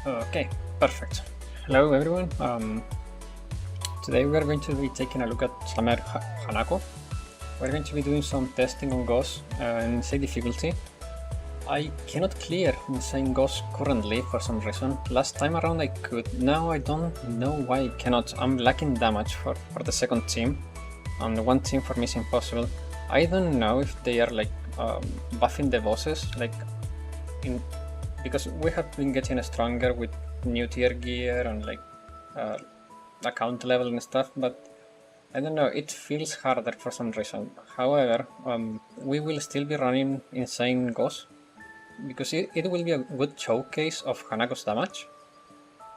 Okay, perfect. Hello everyone. Today we are going to be taking a look at Summer Hanako. We're going to be doing some testing on Ghost and insane difficulty. I cannot clear insane Ghost currently for some reason. Last time around I could, now I don't know why I cannot. I'm lacking damage for the second team, and the one team for me is impossible. I don't know if they are like buffing the bosses, like because we have been getting stronger with new tier gear and like account level and stuff, but I don't know, it feels harder for some reason. However, we will still be running Insane Ghost because it will be a good showcase of Hanako's damage.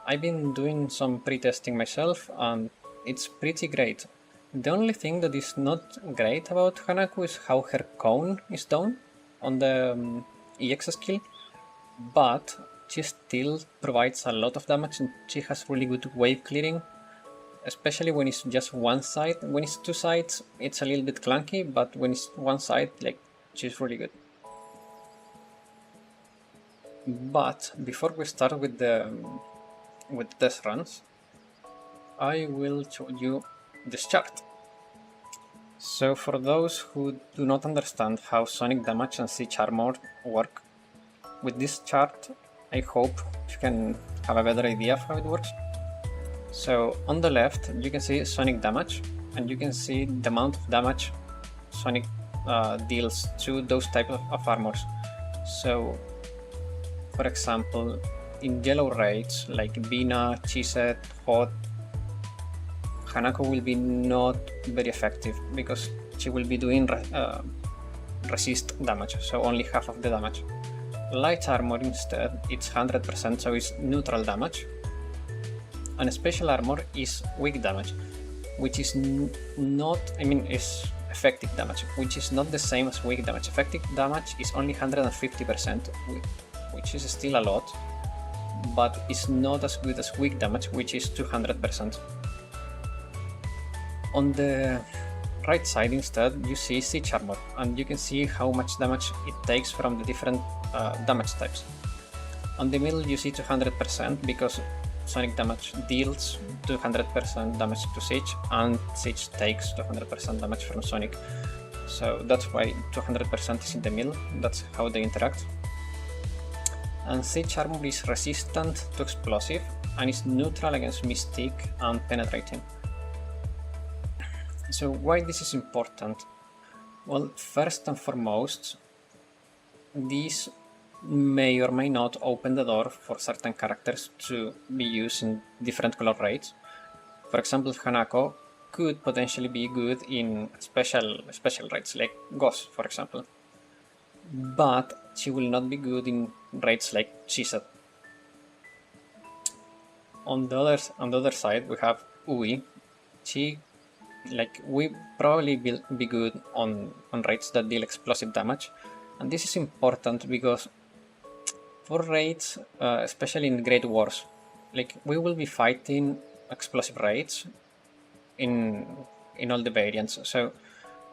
I've been doing some pre-testing myself and it's pretty great. The only thing that is not great about Hanako is how her cone is done on the EX skill, but she still provides a lot of damage and she has really good wave clearing, especially when it's just one side. When it's two sides, it's a little bit clunky, but when it's one side, like, she's really good. But before we start with test runs, I will show you this chart. So for those who do not understand how sonic damage and siege armor work, with this chart I hope you can have a better idea of how it works. So on the left you can see sonic damage, and you can see the amount of damage sonic deals to those type of armors. So for example, in yellow raids like Bina, Chiset, Hot, Hanako will be not very effective because she will be doing resist damage, so only half of the damage. Light armor instead, it's 100%, so it's neutral damage. And special armor is weak damage, which is not, is effective damage, which is not the same as weak damage. Effective damage is only 150%, which is still a lot, but it's not as good as weak damage, which is 200%. On the right side instead, you see siege armor, and you can see how much damage it takes from the different damage types. On the middle you see 200% because sonic damage deals 200% damage to siege, and siege takes 200% damage from sonic. So that's why 200% is in the middle, that's how they interact. And siege armor is resistant to explosive and is neutral against mystique and penetrating. So why this is important? Well, first and foremost, these may or may not open the door for certain characters to be used in different color raids. For example, Hanako could potentially be good in special raids like Ghost, for example, but she will not be good in raids like Chiset. On the other side, we have Ui. She we probably will be good on raids that deal explosive damage, and this is important because for raids, especially in Great Wars, we will be fighting explosive raids in all the variants. So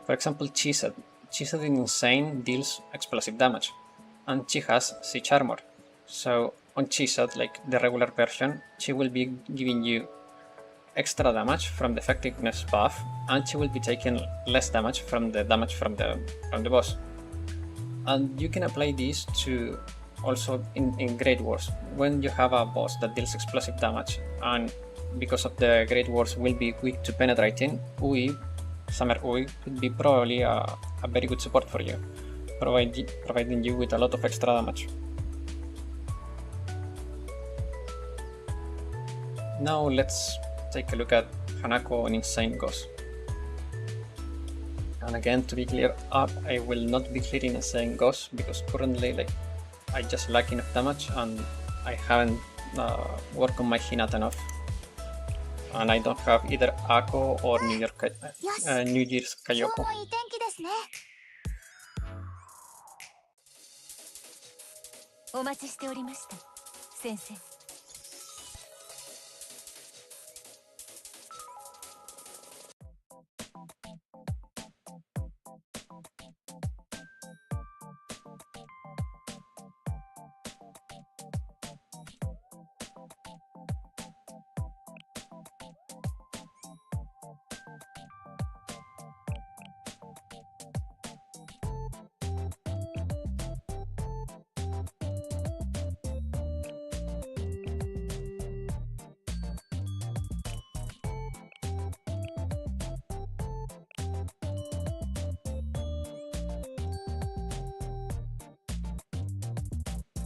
for example, Chiset in Insane deals explosive damage, and she has siege armor. So on Chiset, like the regular version, she will be giving you extra damage from the effectiveness buff, and she will be taking less damage from the boss. And you can apply this to also in Great Wars. When you have a boss that deals explosive damage, and because of the Great Wars will be weak to penetrating, Summer Ui could be probably a very good support for you, providing you with a lot of extra damage. Now let's take a look at Hanako and Insane Ghost. And again, to be clear up, I will not be clearing Insane Ghost because currently I just lack enough damage and I haven't worked on my Hinata enough. And I don't have either Ako or New Year's Kayoko. お待ちしておりました、先生。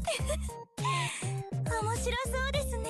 面白そうですね。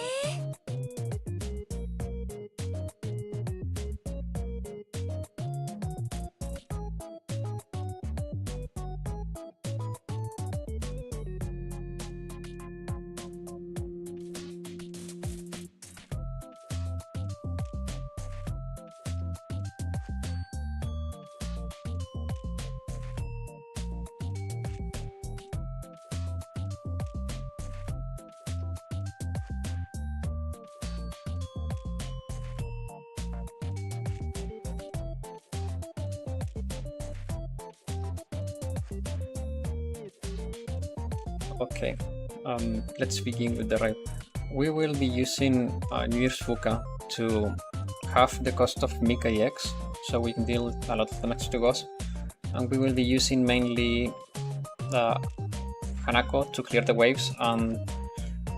Okay, let's begin with the raid. We will be using New Year's Fuka to halve the cost of Mika EX, so we can deal a lot of damage to Ghost. And we will be using mainly Hanako to clear the waves, and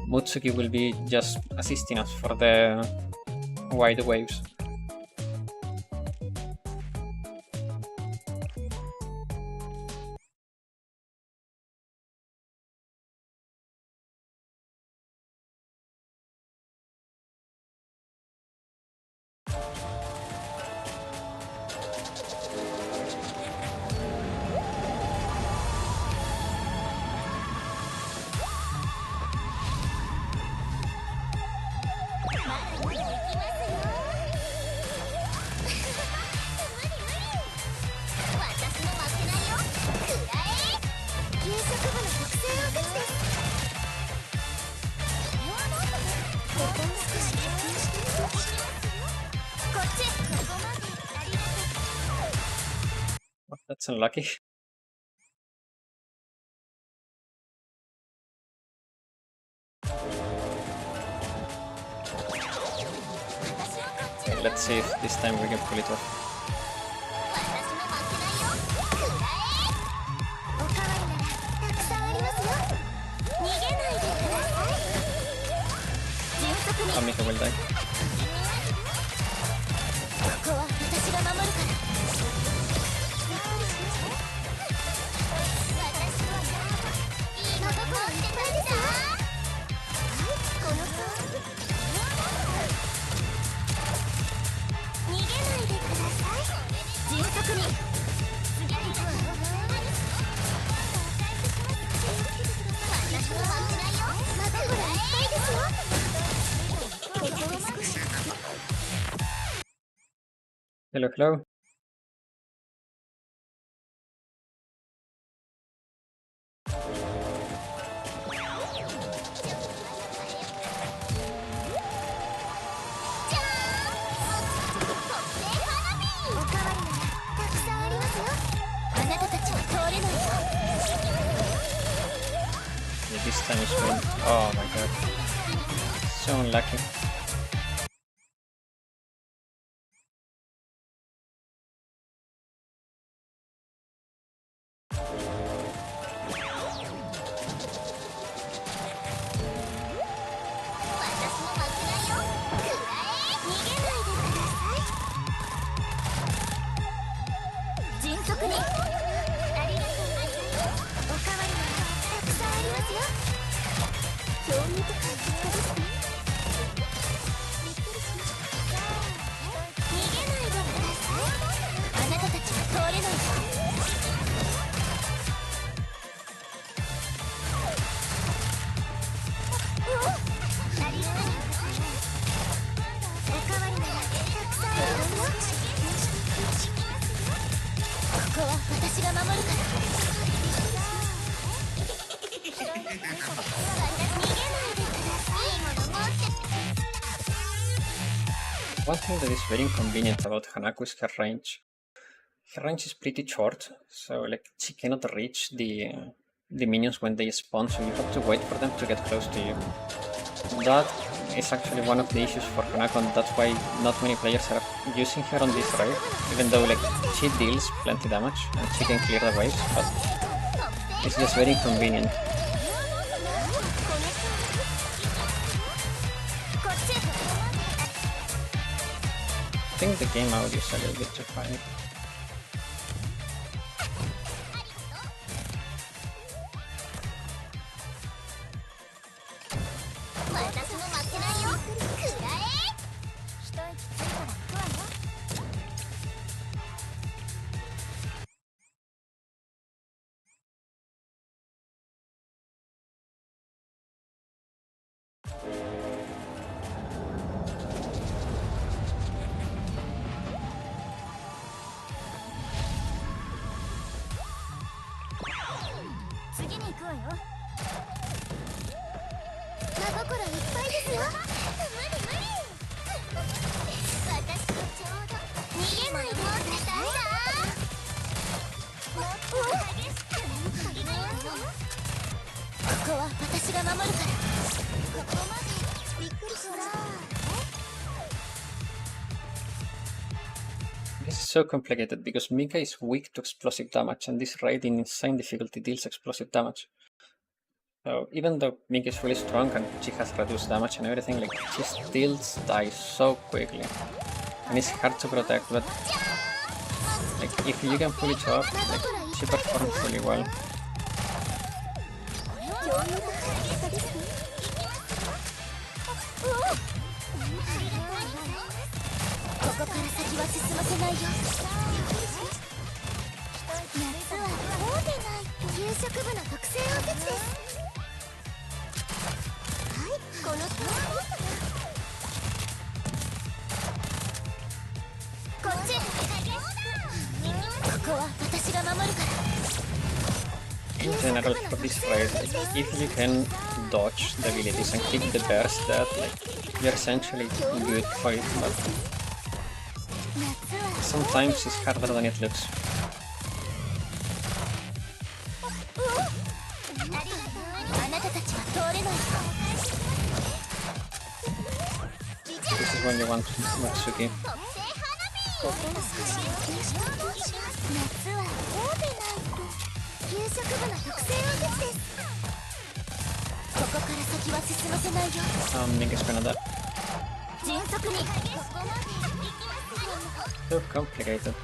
Mutsuki will be just assisting us for the wide waves. Oh, that's unlucky. Okay, let's see if this time we can pull it off. Mika will die. Hello, hello. Yeah, this time is win. Oh my god. So unlucky. One thing that is very inconvenient about Hanako is her range. Her range is pretty short, so like she cannot reach the minions when they spawn, so you have to wait for them to get close to you. That is actually one of the issues for Hanako, and that's why not many players are using her on this raid, even though like she deals plenty damage and she can clear the waves, but it's just very inconvenient. I think the game audio is a little bit too high. This is so complicated because Mika is weak to explosive damage, and this raid in insane difficulty deals explosive damage. So even though Mika is really strong and she has reduced damage and everything, like she still dies so quickly. And it's hard to protect, but like if you can pull it off, like she performs really well. In general, for this raid, like, if you can dodge the abilities and keep the burst dead, like, you're essentially good for it, but sometimes it's harder than it looks. This is when you want Matsuki. Mika's gonna die. So complicated.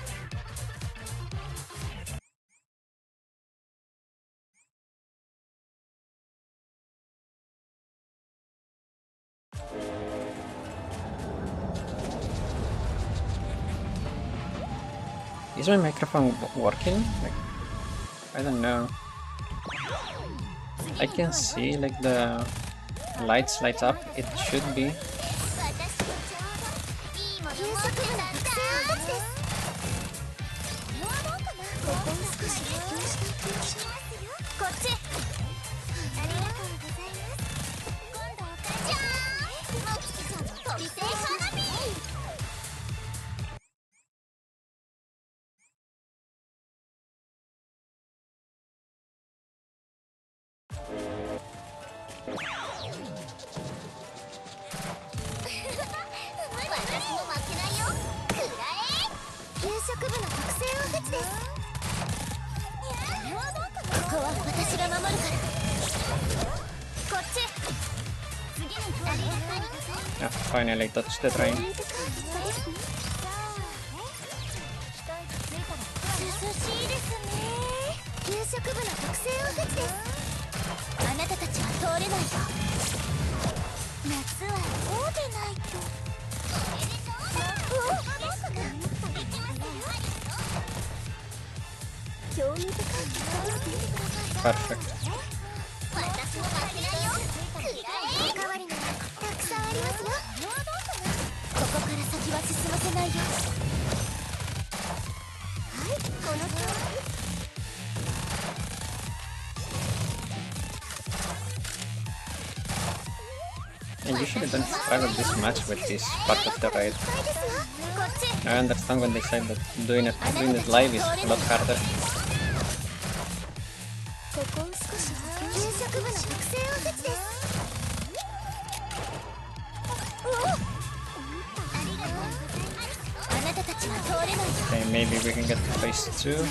Is my microphone working? Like, I don't know. I can see like the lights light up. It should be. Ah, finally touched the train. Perfect. I usually don't struggle this much with this part of the raid. I understand when they say that doing it live is a lot harder. Okay, maybe we can get to phase 2.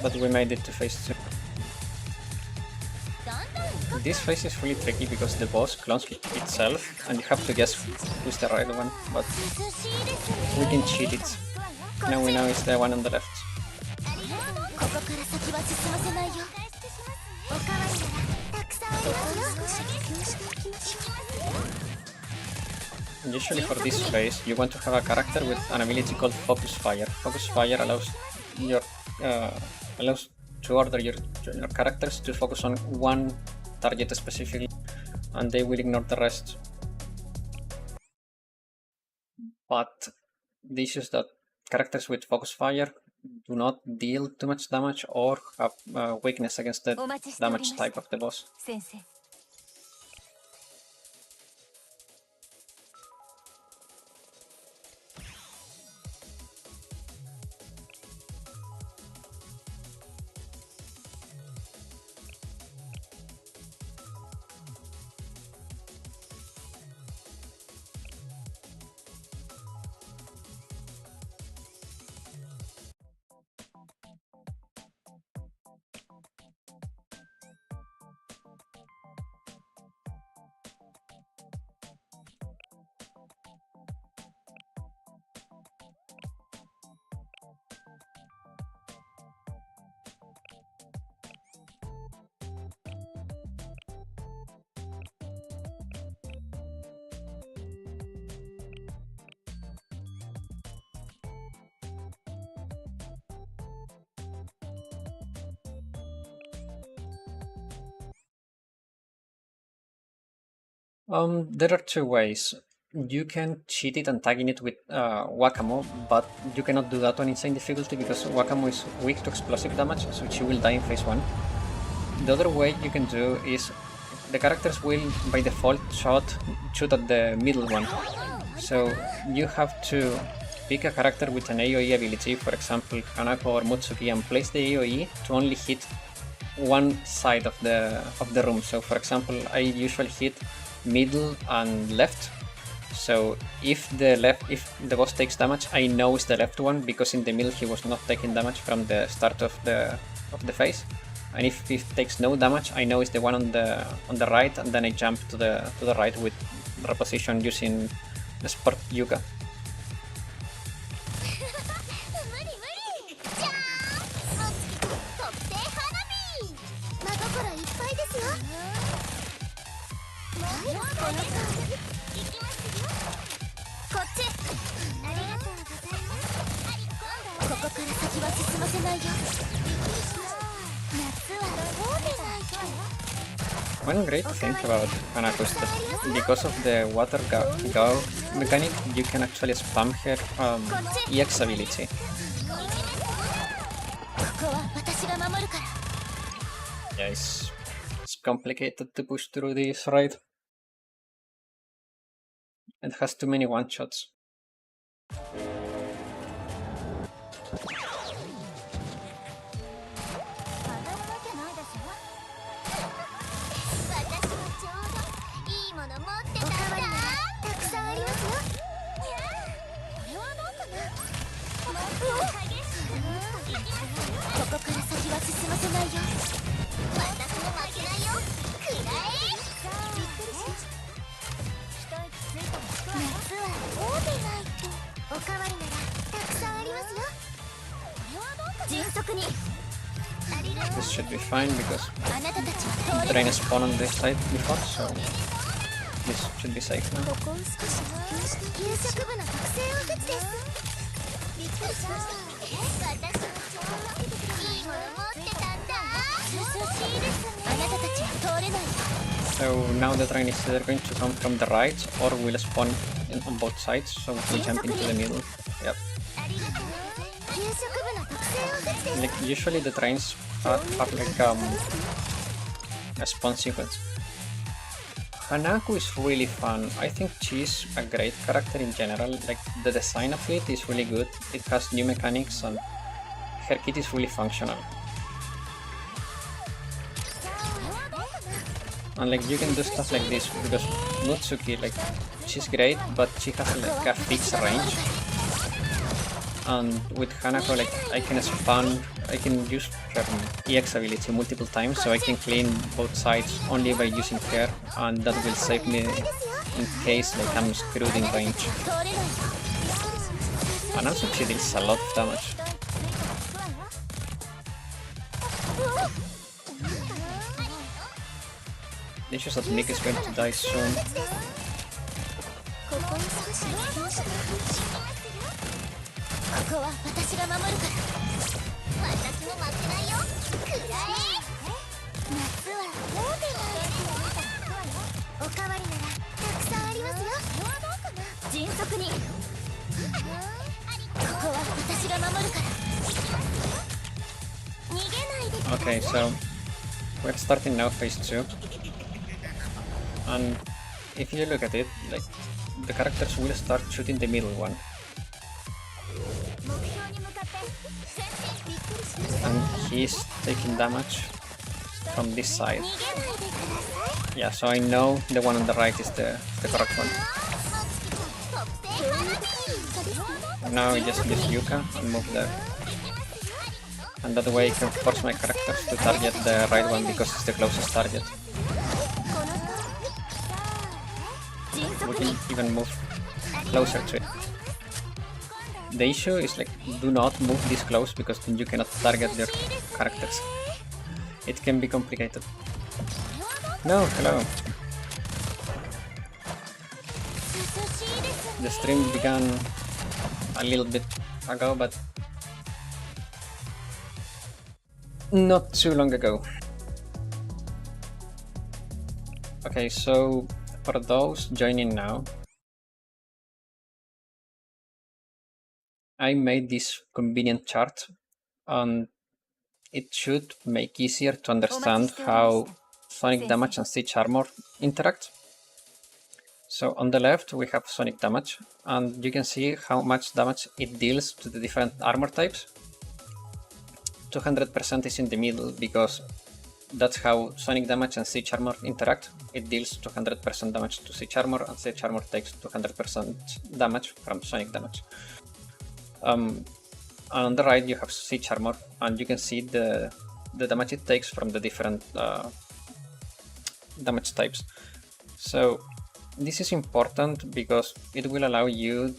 But we made it to phase 2. This phase is really tricky because the boss clones itself and you have to guess who's the right one, but we can cheat it. Now we know it's the one on the left. Usually for this phase you want to have a character with an ability called Focus Fire. Focus Fire allows to order your characters to focus on one target specifically, and they will ignore the rest. But the issue is that characters with Focus Fire do not deal too much damage or have weakness against the damage type of the boss. There are two ways. You can cheat it and tagging it with Wakamo, but you cannot do that on insane difficulty because Wakamo is weak to explosive damage, so she will die in phase 1. The other way you can do is the characters will by default shoot at the middle one. So you have to pick a character with an AoE ability, for example Hanako or Mutsuki, and place the AoE to only hit one side of the room. So for example, I usually hit middle and left. So if the boss takes damage, I know it's the left one because in the middle he was not taking damage from the start of the phase. And if it takes no damage, I know it's the one on the right, and then I jump to the right with reposition using the Sport Yuka. One great thing about Hanako is that because of the water go mechanic, you can actually spam her EX ability. Yeah, it's complicated to push through this, right? It has too many one-shots. This should be fine because the drain is spawned on this side before, so this should be safe now. So now the train is either going to come from the right or will spawn on both sides, so we jump into the middle. Yep. Like usually the trains have like a spawn sequence. Hanako is really fun. I think she's a great character in general. Like the design of it is really good. It has new mechanics and her kit is really functional. And like you can do stuff like this because Mutsuki, like she's great, but she has like a fixed range. And with Hanako, like I can spawn, I can use her EX ability multiple times, so I can clean both sides only by using her, and that will save me in case like I'm screwed in range. And also she deals a lot of damage. It's just that Nick is going to die soon. Okay, so we're starting now phase 2. And if you look at it, like the characters will start shooting the middle one. And he's taking damage from this side. Yeah, so I know the one on the right is the correct one. Now I just use Yuka and move there. And that way I can force my characters to target the right one because it's the closest target. We can even move closer to it. The issue is like, do not move this close because then you cannot target your characters. It can be complicated. No, hello. The stream began a little bit ago, but not too long ago. Okay, so for those joining now, I made this convenient chart and it should make easier to understand how sonic damage and siege armor interact. So on the left we have sonic damage and you can see how much damage it deals to the different armor types. 200% is in the middle because that's how sonic damage and siege armor interact. It deals 200% damage to siege armor and siege armor takes 200% damage from sonic damage. And on the right you have siege armor and you can see the damage it takes from the different damage types. So this is important because it will allow you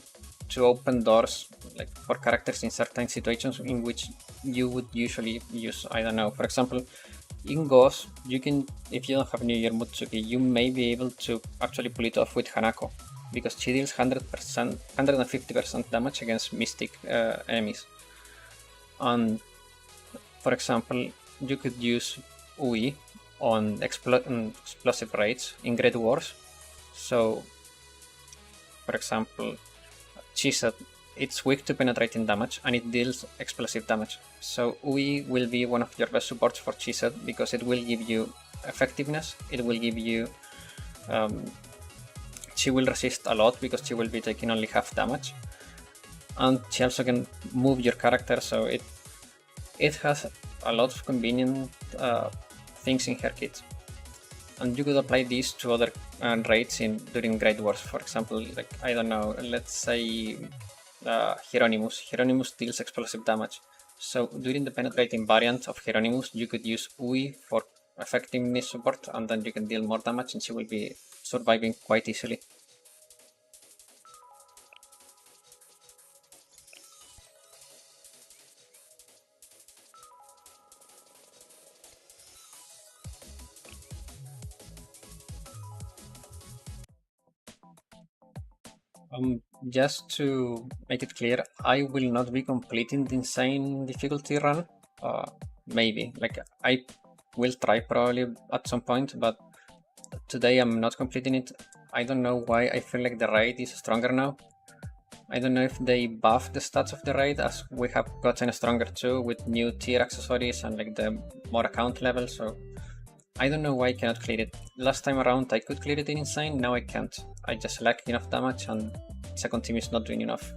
to open doors like for characters in certain situations in which you would usually use, I don't know, for example, in Ghost, you can, if you don't have New Year Mutsuki, you may be able to actually pull it off with Hanako because she deals 150% damage against mystic enemies. And for example, you could use Ui on explosive raids in Great Wars. So, for example, Chised, it's weak to penetrating damage and it deals explosive damage. So Ui will be one of your best supports for Chised because it will give you effectiveness, it will give you... she will resist a lot because she will be taking only half damage. And she also can move your character, so it has a lot of convenient things in her kit. And you could apply these to other raids during Great Wars. For example, like, I don't know, let's say Hieronymus. Hieronymus deals explosive damage. So during the penetrating variant of Hieronymus, you could use Ui for effectiveness support and then you can deal more damage and she will be surviving quite easily. Just to make it clear, I will not be completing the insane difficulty run. Maybe, like, I will try probably at some point, but today I'm not completing it. I don't know why I feel like the raid is stronger now. I don't know if they buff the stats of the raid, as we have gotten stronger too with new tier accessories and like the more account level, so I don't know why I cannot clear it. Last time around I could clear it in Insane, now I can't. I just lack enough damage and second team is not doing enough.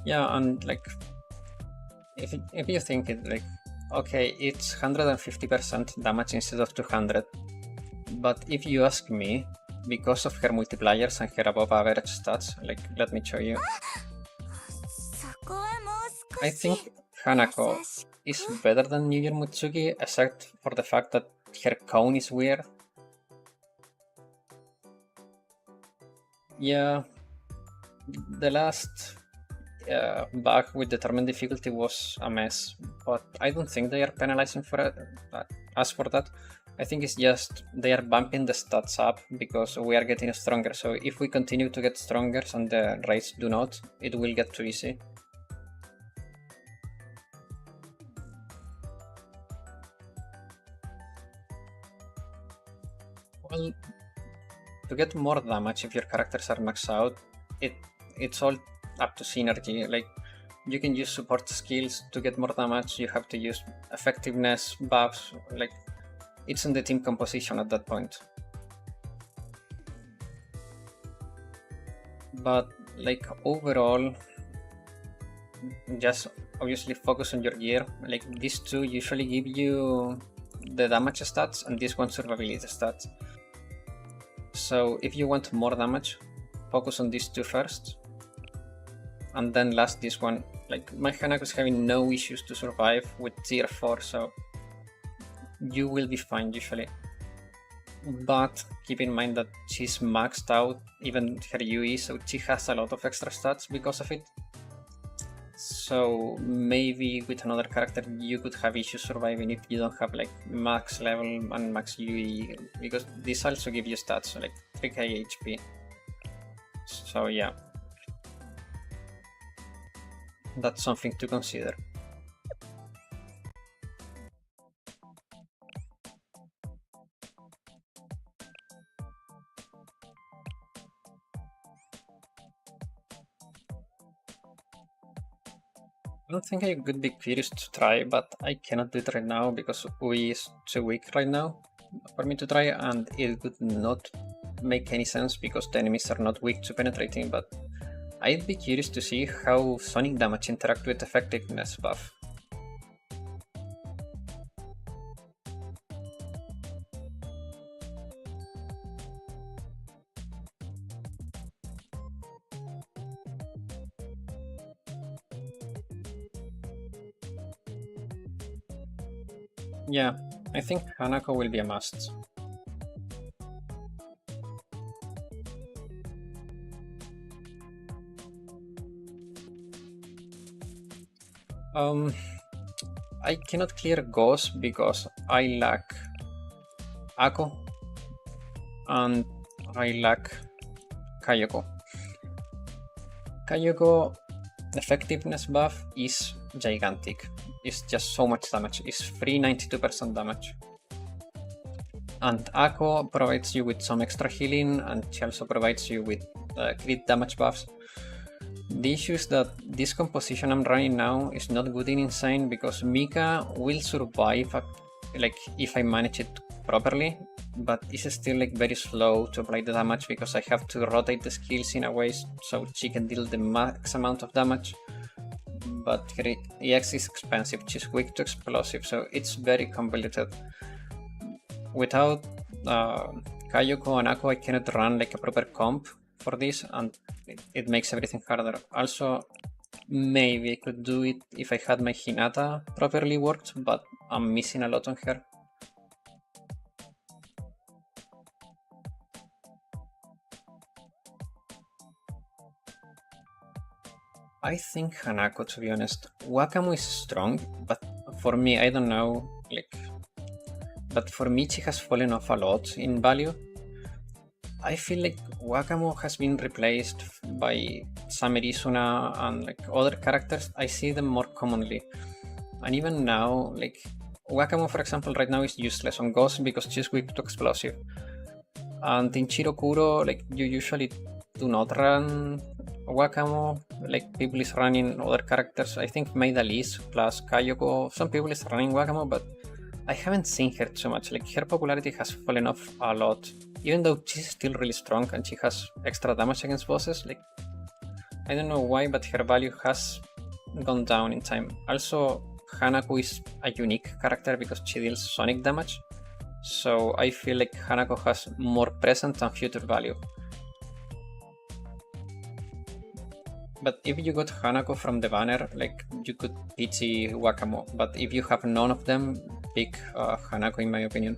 Yeah, and like if you think it, like, okay, it's 150% damage instead of 200, but if you ask me, because of her multipliers and her above average stats, like, let me show you. I think Hanako is better than New Year Mutsuki, except for the fact that her cone is weird. Yeah, the last bug with determined difficulty was a mess, but I don't think they are penalizing for it, us for that. I think it's just they are bumping the stats up because we are getting stronger, so if we continue to get stronger and the raids do not, it will get too easy. Well, to get more damage if your characters are maxed out, it's all up to synergy. Like, you can use support skills to get more damage, you have to use effectiveness buffs, like, it's in the team composition at that point. But like overall, just obviously focus on your gear. Like, these two usually give you the damage stats and this one survivability stats. So if you want more damage, focus on these two first, and then last this one. Like, my Hanako is having no issues to survive with tier 4, so you will be fine usually. But keep in mind that she's maxed out even her UE, so she has a lot of extra stats because of it. So maybe with another character you could have issues surviving if you don't have like max level and max UE, because this also gives you stats, so like 3k HP. So yeah, that's something to consider. I don't think I could be curious to try, but I cannot do it right now because UI is too weak right now for me to try, and it would not make any sense because the enemies are not weak to penetrating, but I'd be curious to see how sonic damage interact with effectiveness buff. Yeah, I think Hanako will be a must. I cannot clear Ghost because I lack Ako and I lack Kayoko. Kayoko effectiveness buff is gigantic. It's just so much damage. It's free 92% damage. And Ako provides you with some extra healing, and she also provides you with crit damage buffs. The issue is that this composition I'm running now is not good in Insane because Mika will survive like if I manage it properly, but it's still like very slow to apply the damage because I have to rotate the skills in a way so she can deal the max amount of damage. But her EX is expensive, she's weak to explosive, so it's very convoluted. Without Kayoko and Ako, I cannot run like a proper comp for this, and it makes everything harder. Also, maybe I could do it if I had my Hinata properly worked, but I'm missing a lot on her. I think Hanako, to be honest. Wakamu is strong, but for me, I don't know, like, but for me she has fallen off a lot in value. I feel like Wakamo has been replaced by Samerizuna and like other characters. I see them more commonly. And even now, like Wakamo for example right now is useless on Ghost because she's weak to explosive. And in Chirokuro, like you usually do not run Wakamo, like people is running other characters. I think Maidaliz plus Kayoko, some people is running Wakamo, but I haven't seen her too much. Like her popularity has fallen off a lot, even though she's still really strong and she has extra damage against bosses. Like I don't know why, but her value has gone down in time. Also, Hanako is a unique character because she deals sonic damage, so I feel like Hanako has more present and future value. But if you got Hanako from the banner, like you could pity Wakamo, but if you have none of them, pick Hanako in my opinion.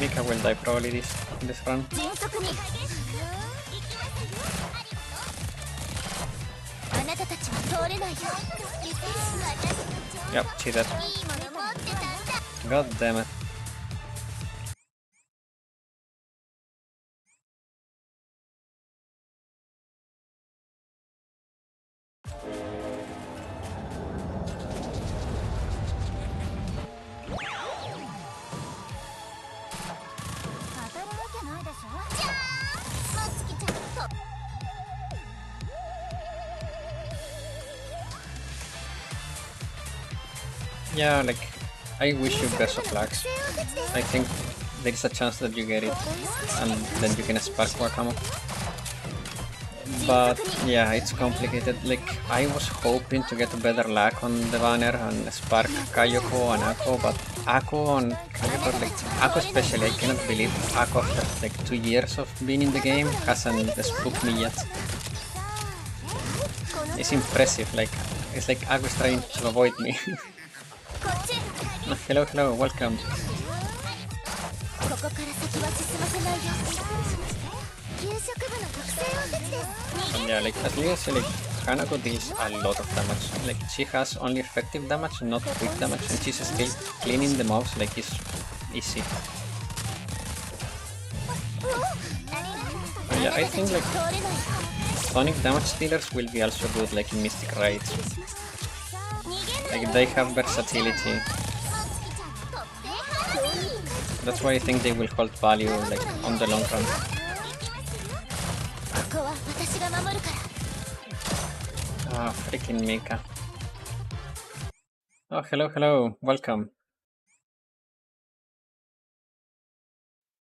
Mika will die probably this run. Yep, she did. God damn it. Yeah, like, I wish you best of luck. I think there's a chance that you get it, and then you can spark Wakamo. But yeah, it's complicated. Like, I was hoping to get better luck on the banner and spark Kayoko and Ako, but Ako and Kayoko, like, Ako especially, I cannot believe Ako after like 2 years of being in the game hasn't spooked me yet. It's impressive, like, it's like Ako is trying to avoid me. Hello, hello, welcome. And yeah, like as you see, like Hanako deals a lot of damage. Like she has only effective damage, not quick damage, and she's still cleaning the mobs like it's easy. But yeah, I think like sonic damage dealers will be also good, like in Mystic Raids. Like they have versatility. That's why I think they will hold value like on the long run. Ah, freaking Mika. Oh, hello, hello, welcome.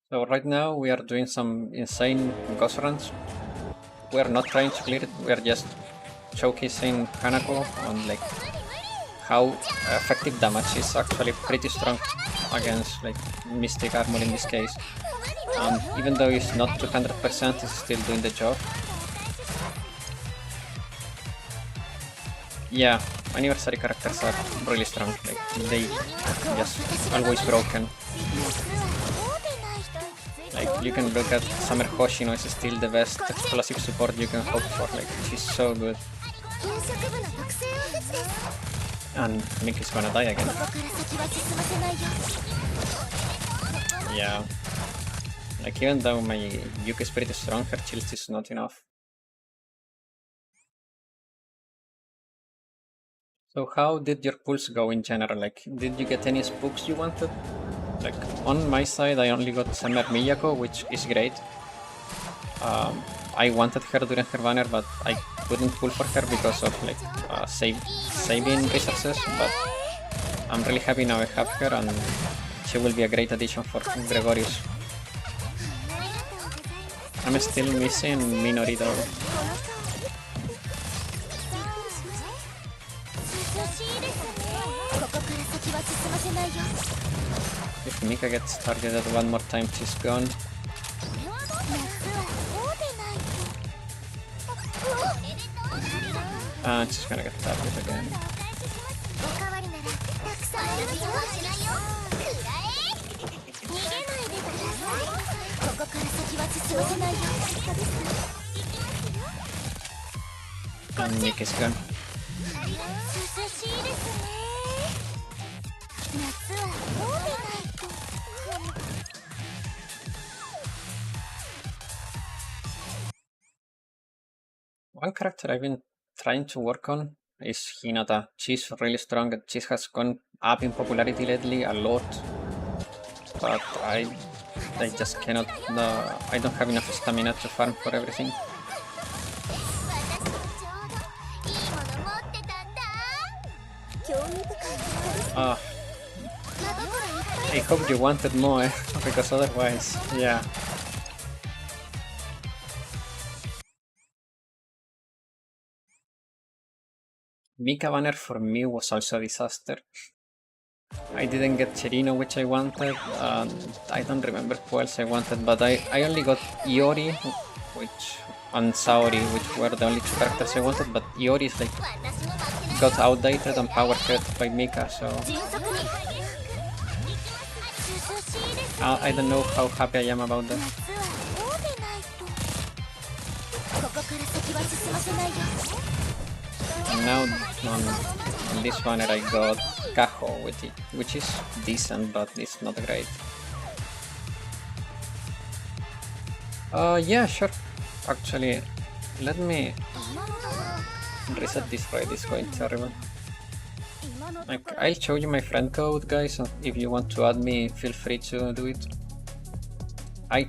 So right now we are doing some insane ghost runs. We are not trying to clear it, we are just showcasing Hanako on like how effective damage is actually pretty strong against like Mystic Armor in this case. Even though it's not 200%, it's still doing the job. Yeah, anniversary characters are really strong, like they just always broken. Like you can look at Summer Hoshino, is still the best explosive support you can hope for, like she's so good. And Mickey's gonna die again. Yeah. Like even though my Yuki is pretty strong, her shield is not enough. So how did your pulls go in general? Like did you get any spooks you wanted? Like on my side I only got Summer Miyako, which is great. I wanted her during her banner, but I couldn't pull for her because of like saving resources, but I'm really happy now I have her and she will be a great addition for Gregorius. I'm still missing Minori though. If Mika gets targeted one more time, she's gone. And she's gonna get targeted again. And Nick is gone. One character I've been trying to work on is Hinata. She's really strong and she has gone up in popularity lately a lot. But I just cannot, I don't have enough stamina to farm for everything. I hope you wanted more, because otherwise, yeah. Mika banner for me was also a disaster. I didn't get Cherino, which I wanted, and I don't remember who else I wanted, but I only got Iori, and Saori, which were the only two characters I wanted, but Iori is like, got outdated and power cut by Mika, so... I don't know how happy I am about that. And now on this banner I got Kaho, which is decent, but it's not great. Yeah, sure. Actually, let me reset this raid, it's going terrible. Like, I'll show you my friend code, guys, and if you want to add me, feel free to do it. I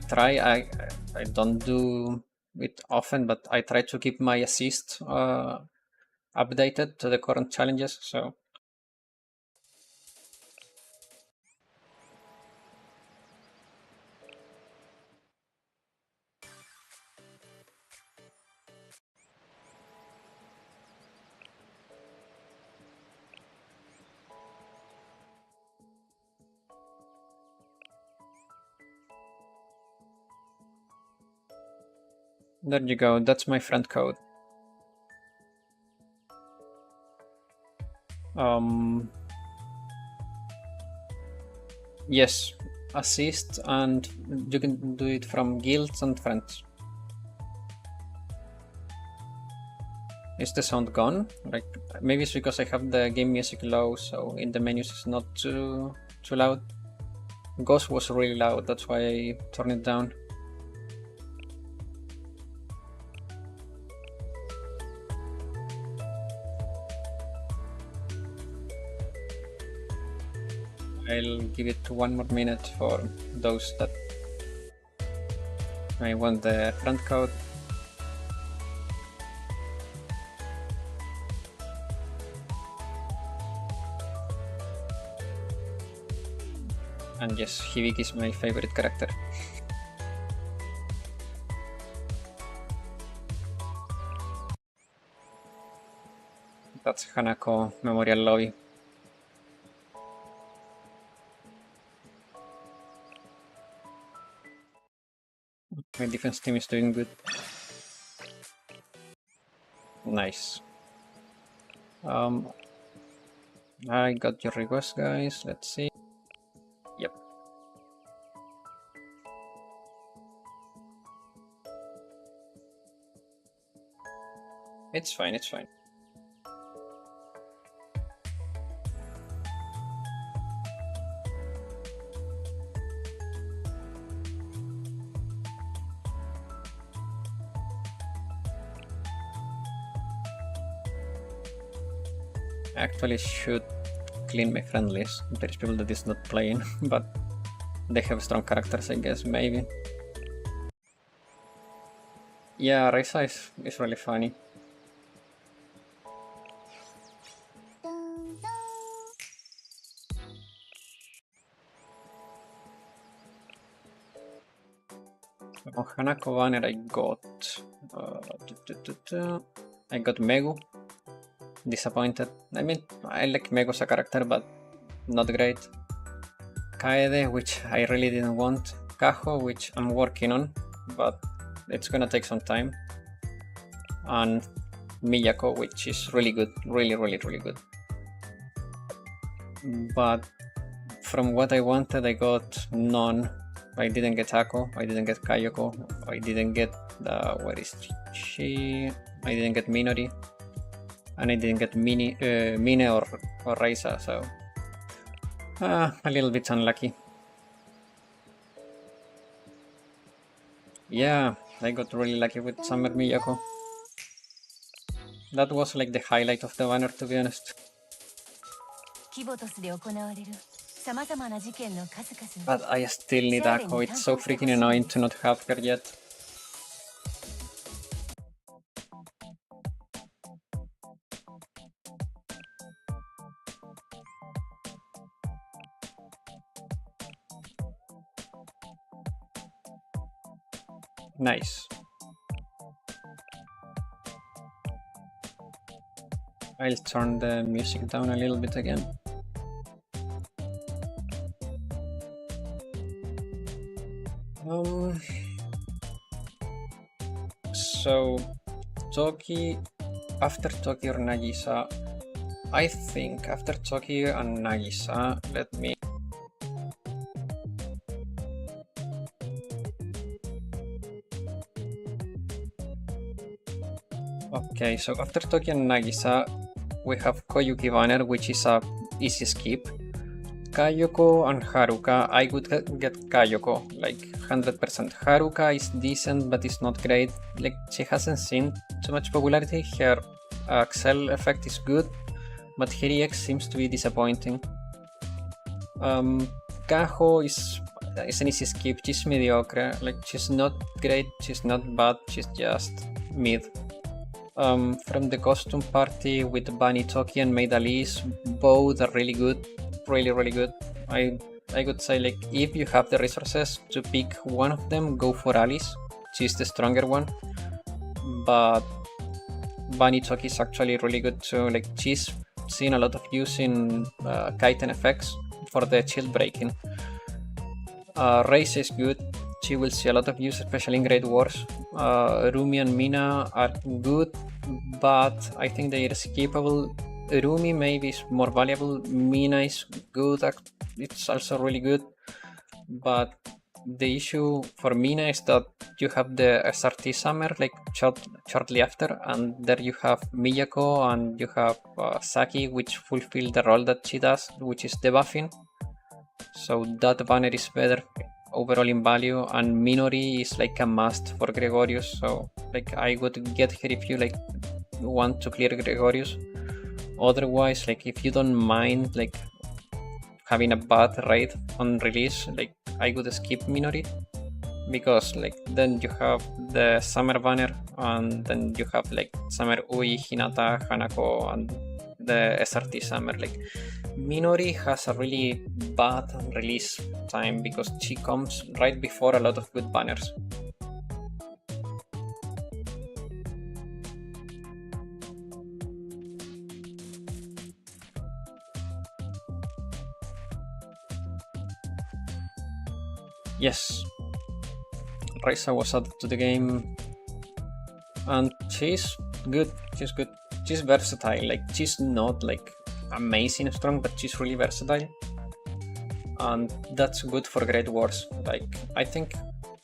don't do it often, but I try to keep my assist updated to the current challenges, so... There you go, that's my friend code. Yes, assist, and you can do it from guilds and friends. Is the sound gone? Like, maybe it's because I have the game music low, so in the menus it's not too loud. Ghost was really loud, that's why I turned it down. I'll give it 1 more minute for those that I want the friend code. And yes, Hibiki is my favorite character. That's Hanako Memorial Lobby. My defense team is doing good. Nice. I got your request, guys. Let's see. Yep. It's fine, it's fine. I actually should clean my friend list. There's people that is not playing, but they have strong characters, I guess, maybe. Yeah, Reisa is really funny. On Hanako banner I got... I got Megu. disappointed. I mean, I like Mego as a character, but not great. Kaede, which I really didn't want. Kaho, which I'm working on, but it's gonna take some time. And Miyako, which is really good, really good. But from what I wanted, I got none. I didn't get Ako, I didn't get Kayoko, I didn't get where is she? I didn't get Minori, and I didn't get Mine or Reisa, so a little bit unlucky. Yeah, I got really lucky with Summer Miyako. That was like the highlight of the banner, to be honest. But I still need Ako, it's so freaking annoying to not have her yet. Nice. I'll turn the music down a little bit again. So Toki, after Toki or Nagisa, I think after Toki and Nagisa, let me... Okay, so after Toki and Nagisa, we have Koyuki banner, which is a easy skip. Kayoko and Haruka, I would get Kayoko, like 100%. Haruka is decent, but it's not great. Like, she hasn't seen too much popularity. Her Excel effect is good, but her EX seems to be disappointing. Kaho is an easy skip. She's mediocre. Like, she's not great, she's not bad, she's just mid. From the costume party with Bunny Toki and Maid Alice, both are really good, really good. I would say, like, if you have the resources to pick one of them, go for Alice. She's the stronger one, but Bunny Toki is actually really good too. Like, she's seen a lot of use in Kaiten effects for the shield breaking. Race is good. She will see a lot of use, especially in Great Wars. Rumi and Mina are good, but I think they are skippable. Rumi maybe is more valuable. Mina is good, it's also really good, but the issue for Mina is that you have the SRT summer like shortly after, and there you have Miyako and you have Saki, which fulfill the role that she does, which is debuffing. So that banner is better overall in value, and Minori is like a must for Gregorius, so like I would get her if you like want to clear Gregorius. Otherwise, like if you don't mind like having a bad raid on release, like I would skip Minori, because like then you have the summer banner and then you have like summer Ui, Hinata, Hanako, and the SRT summer. Like Minori has a really bad release time because she comes right before a lot of good banners. Yes, Raisa was added to the game, and she's good. She's versatile. Like she's not like amazing strong, but she's really versatile, and that's good for Great Wars. Like I think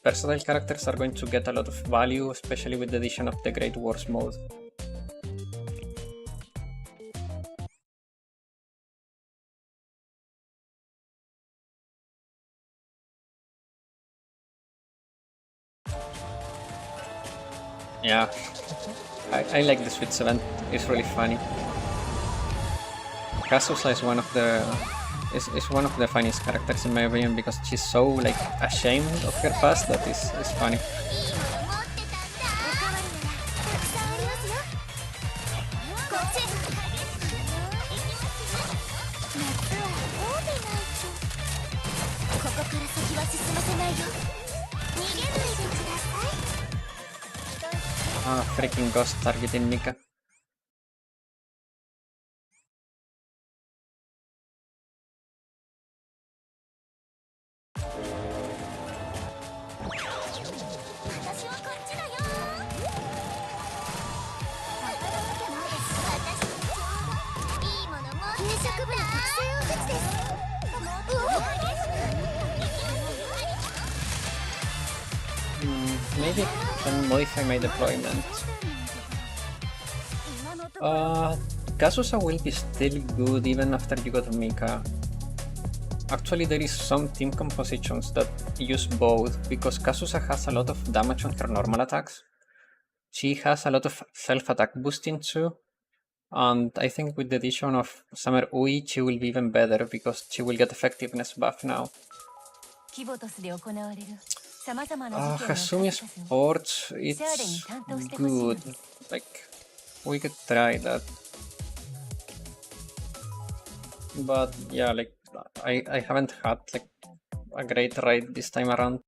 versatile characters are going to get a lot of value, especially with the addition of the Great Wars mode. Yeah, I like the Sweets event. It's really funny. Kazusa is one of the funniest characters in my opinion, because she's so like ashamed of her past that is funny. Ah, freaking ghost targeting Nika. Maybe I can modify my deployment. Kazusa will be still good even after you got Mika. Actually, there is some team compositions that use both, because Kazusa has a lot of damage on her normal attacks. She has a lot of self-attack boosting too, and I think with the addition of Summer Ui, she will be even better because she will get effectiveness buff now. Hasumi Sports, it's good. Like, we could try that. But yeah, like, I haven't had like a great ride this time around.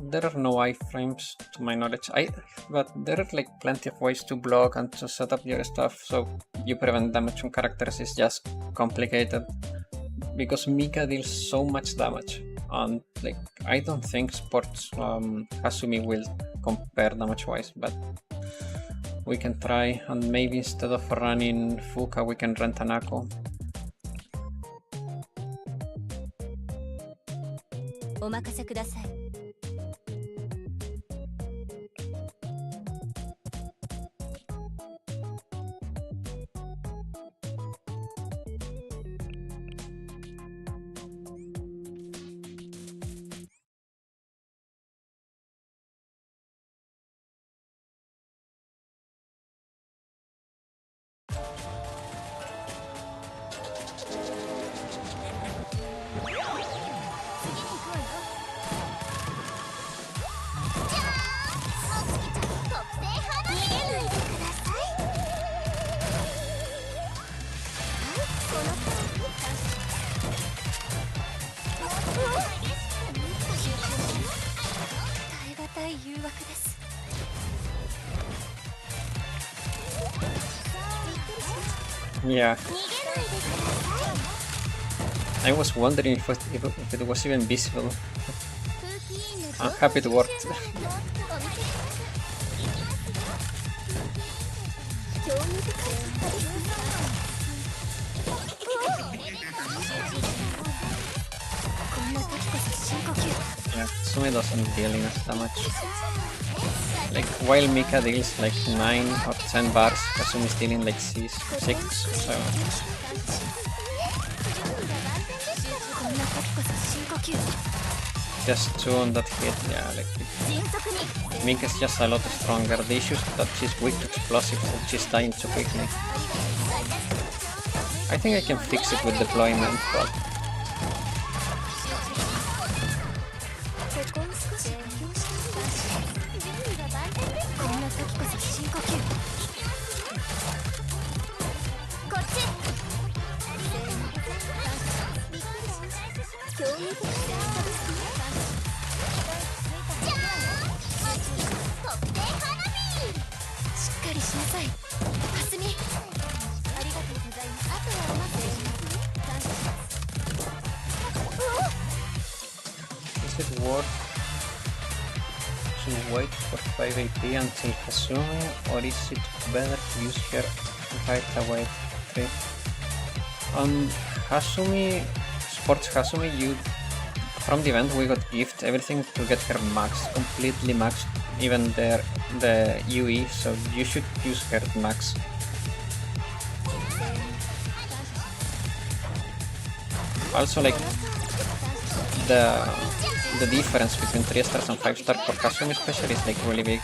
There are no iframes to my knowledge. But there are like plenty of ways to block and to set up your stuff so you prevent damage on characters. Is just complicated because Mika deals so much damage, and like I don't think Sports Hasumi will compare damage wise, but we can try, and maybe instead of running Fuka we can rent Hanako. Yeah. I was wondering if it was even visible. I'm happy it worked. Yeah, Sumi doesn't deal enough damage. Like, while Mika deals like 9 or 10 bars, Kasumi's dealing like 6, so... Just 2 on that hit, yeah, like... Mika's just a lot stronger. The issue is that she's weak to explosives and she's dying too quickly. I think I can fix it with deployment, but... Is it worth to wait for 5 AP until Hasumi, or is it better to use her right away? Okay. Hasumi, Sports Hasumi, from the event we got gift everything to get her max, completely maxed, even the UE, so you should use her max. Also, like, the difference between 3 stars and 5 stars for Hasumi especially is like really big.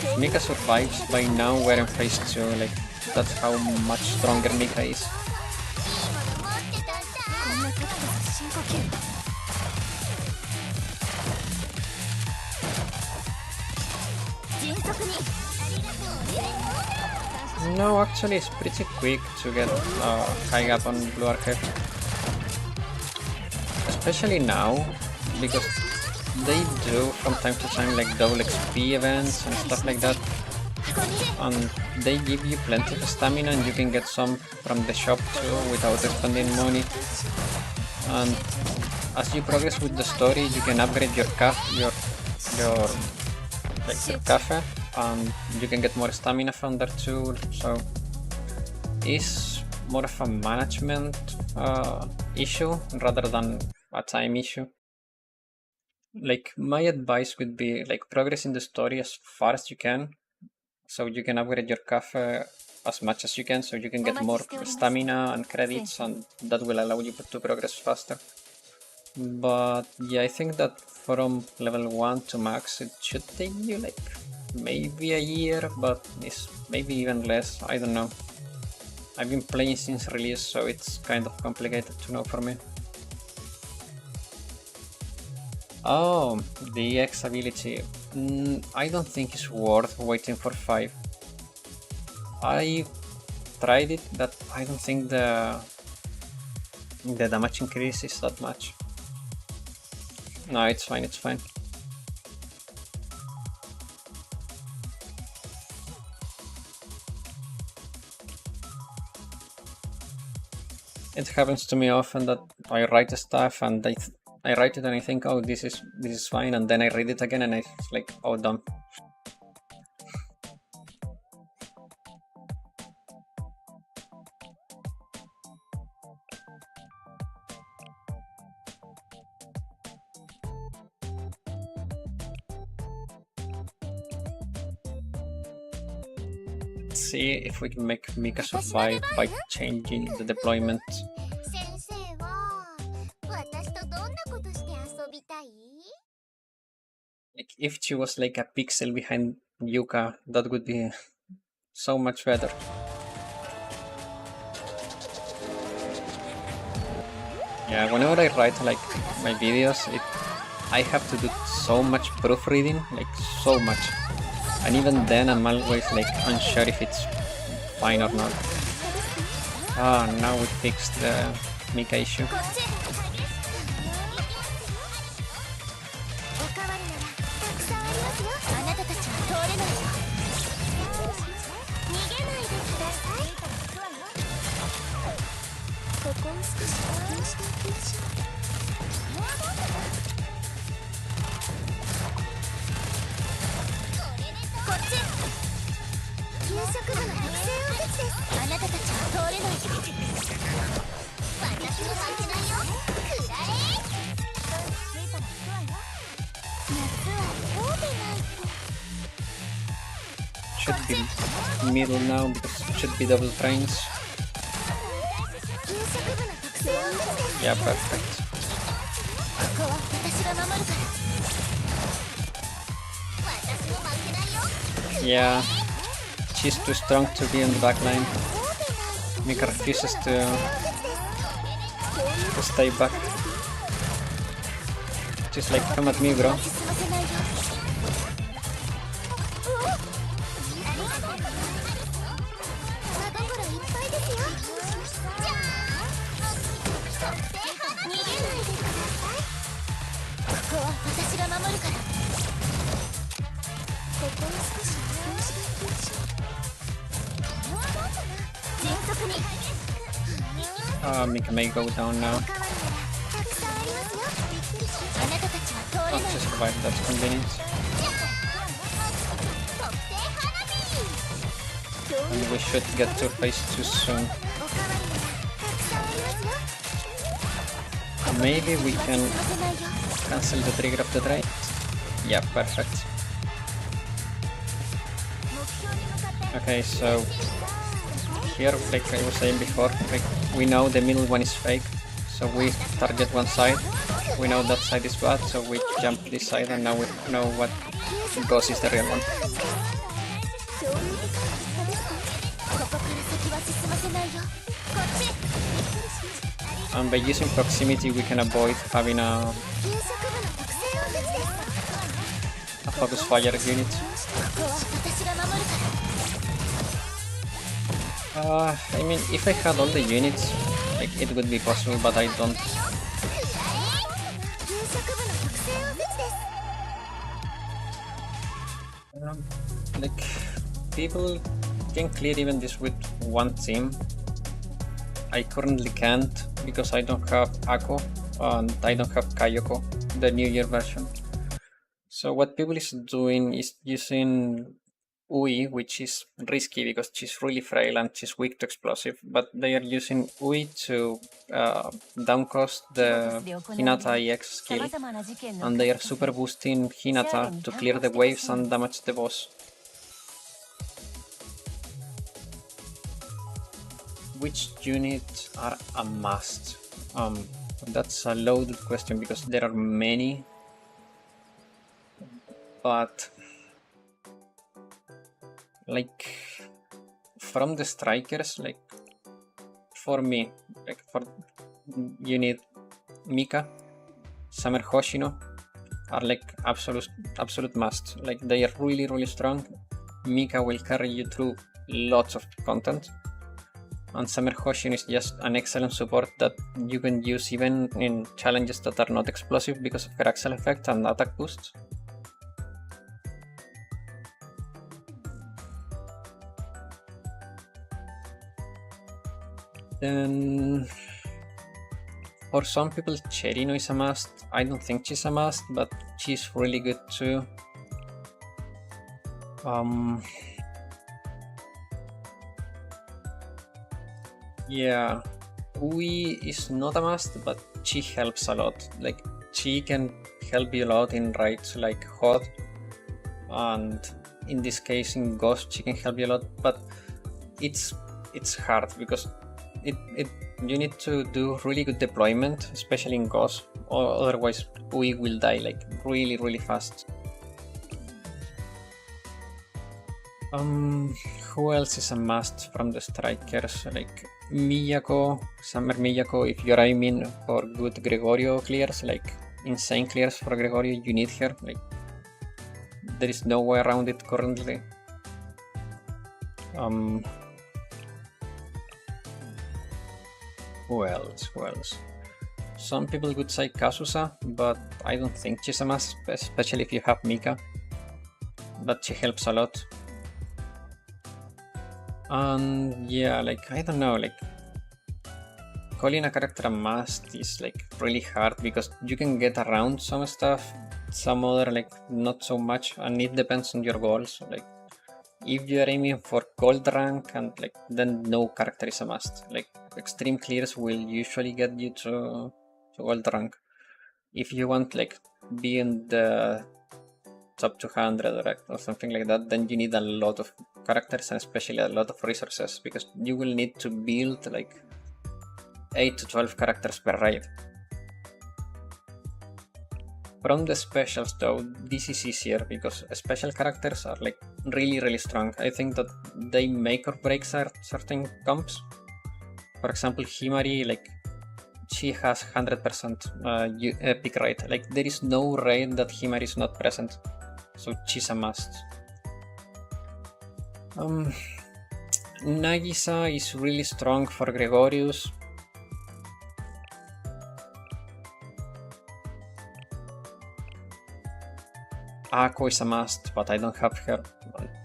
If Mika survives, by now we're in phase 2, like, that's how much stronger Mika is. No, actually it's pretty quick to get high up on Blue Archer. Especially now, because they do from time to time like double XP events and stuff like that. and they give you plenty of stamina, and you can get some from the shop too without spending money. And as you progress with the story, you can upgrade your cafe, and you can get more stamina from there too. So it's more of a management issue rather than a time issue. Like, my advice would be like progress in the story as far as you can, so you can upgrade your cafe as much as you can, so you can get more stamina and credits, and that will allow you to progress faster. But yeah, I think that from level 1 to max it should take you like maybe a year, but it's maybe even less, I don't know. I've been playing since release, so it's kind of complicated to know for me. Oh, the X ability. I don't think it's worth waiting for 5. I tried it, but I don't think the damage increase is that much. No, it's fine, it's fine. It happens to me often that I write stuff and I write it and I think, oh, this is fine, and then I read it again and it's like, oh, dumb. Let's see if we can make Mika survive by changing the deployment. Like, if she was like a pixel behind Yuka, that would be so much better. Yeah, whenever I write like my videos, I have to do so much proofreading, like so much. And even then I'm always like unsure if it's fine or not. Ah, now we fixed the Mika issue. Should be middle now because it should be double frames. Yeah, perfect. Yeah, she's too strong to be on the back line. Mika refuses to stay back. She's like, come at me, bro. Mika may go down now. Oh, she survived, that's convenient. And we should get to phase 2 soon. Maybe we can cancel the trigger of the drain. Yeah, perfect. Okay, so here, like I was saying before, like we know the middle one is fake, so we target one side. We know that side is bad, so we jump this side, and now we know what ghost is the real one. And by using proximity, we can avoid having a focus fire unit. I mean, if I had all the units, like it would be possible, but I don't. Like, people can clear even this with one team. I currently can't because I don't have Ako and I don't have Kayoko, the New Year version. So what people is doing is using Ui, which is risky because she's really frail and she's weak to explosive, but they are using Ui to downcost the Hinata EX skill, and they are super boosting Hinata to clear the waves and damage the boss. Which units are a must? That's a loaded question because there are many, but like from the strikers, like for me, like for you need Mika, Summer Hoshino are like absolute must. Like they are really strong. Mika will carry you through lots of content, and Summer Hoshino is just an excellent support that you can use even in challenges that are not explosive because of her Axel effect and attack boost. Then for some people Cherino is a must. I don't think she's a must, but she's really good too. Yeah, Ui is not a must, but she helps a lot. Like she can help you a lot in raids like Hot, and in this case in Ghost she can help you a lot, but it's hard because you need to do really good deployment, especially in Ghost, or otherwise Ui will die like really fast. Who else is a must from the strikers? Like Miyako, Summer Miyako, if you're aiming for good Gregorio clears, like insane clears for Gregorio, you need her. Like there is no way around it currently. Who else? Some people would say Kazusa, but I don't think she's a must, especially if you have Mika. But she helps a lot. And yeah, like I don't know, like calling a character a must is like really hard because you can get around some stuff, some other like not so much, and it depends on your goals. Like if you're aiming for gold rank and like then no character is a must. Like extreme clears will usually get you to gold rank. If you want like be in the top 200 or something like that, then you need a lot of characters and especially a lot of resources because you will need to build like 8 to 12 characters per raid. From the specials though, this is easier because special characters are like really strong. I think that they make or break certain comps. For example, Himari, like she has 100% pick rate. Like there is no raid that Himari is not present. So she's a must. Nagisa is really strong for Gregorius. Ako is a must, but I don't have her.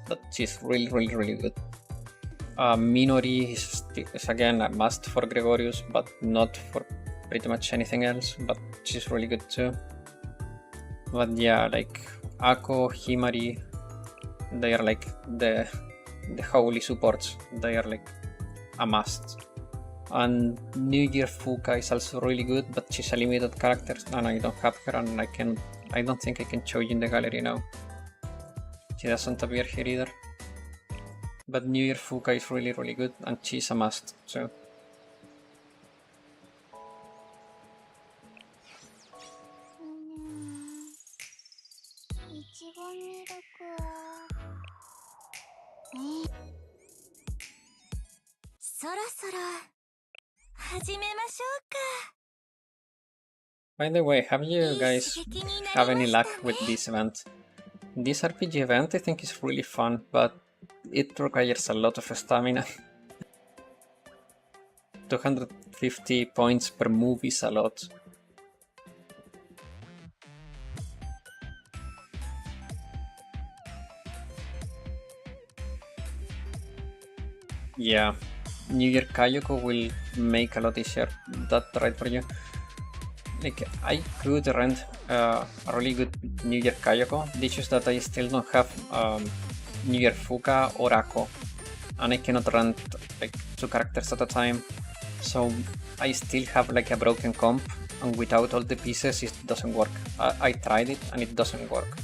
But she's really good. Minori is again a must for Gregorius, but not for pretty much anything else. But she's really good too. But yeah, like Ako, Himari, they are like the holy supports. They are like a must. And New Year Fuka is also really good, but she's a limited character and I don't have her and I don't think I can show you in the gallery now. She doesn't appear here either. But New Year Fuka is really good and she's a must, so. By the way, have you guys have any luck with this event? This RPG event I think is really fun, but it requires a lot of stamina. 250 points per move is a lot. Yeah, New Year Kayoko will make a lot easier that right for you. Like, I could rent a really good New Year Kayoko. The issue is that I still don't have New Year Fuka or Ako, and I cannot rent like 2 characters at a time. So I still have like a broken comp, and without all the pieces it doesn't work. I tried it and it doesn't work.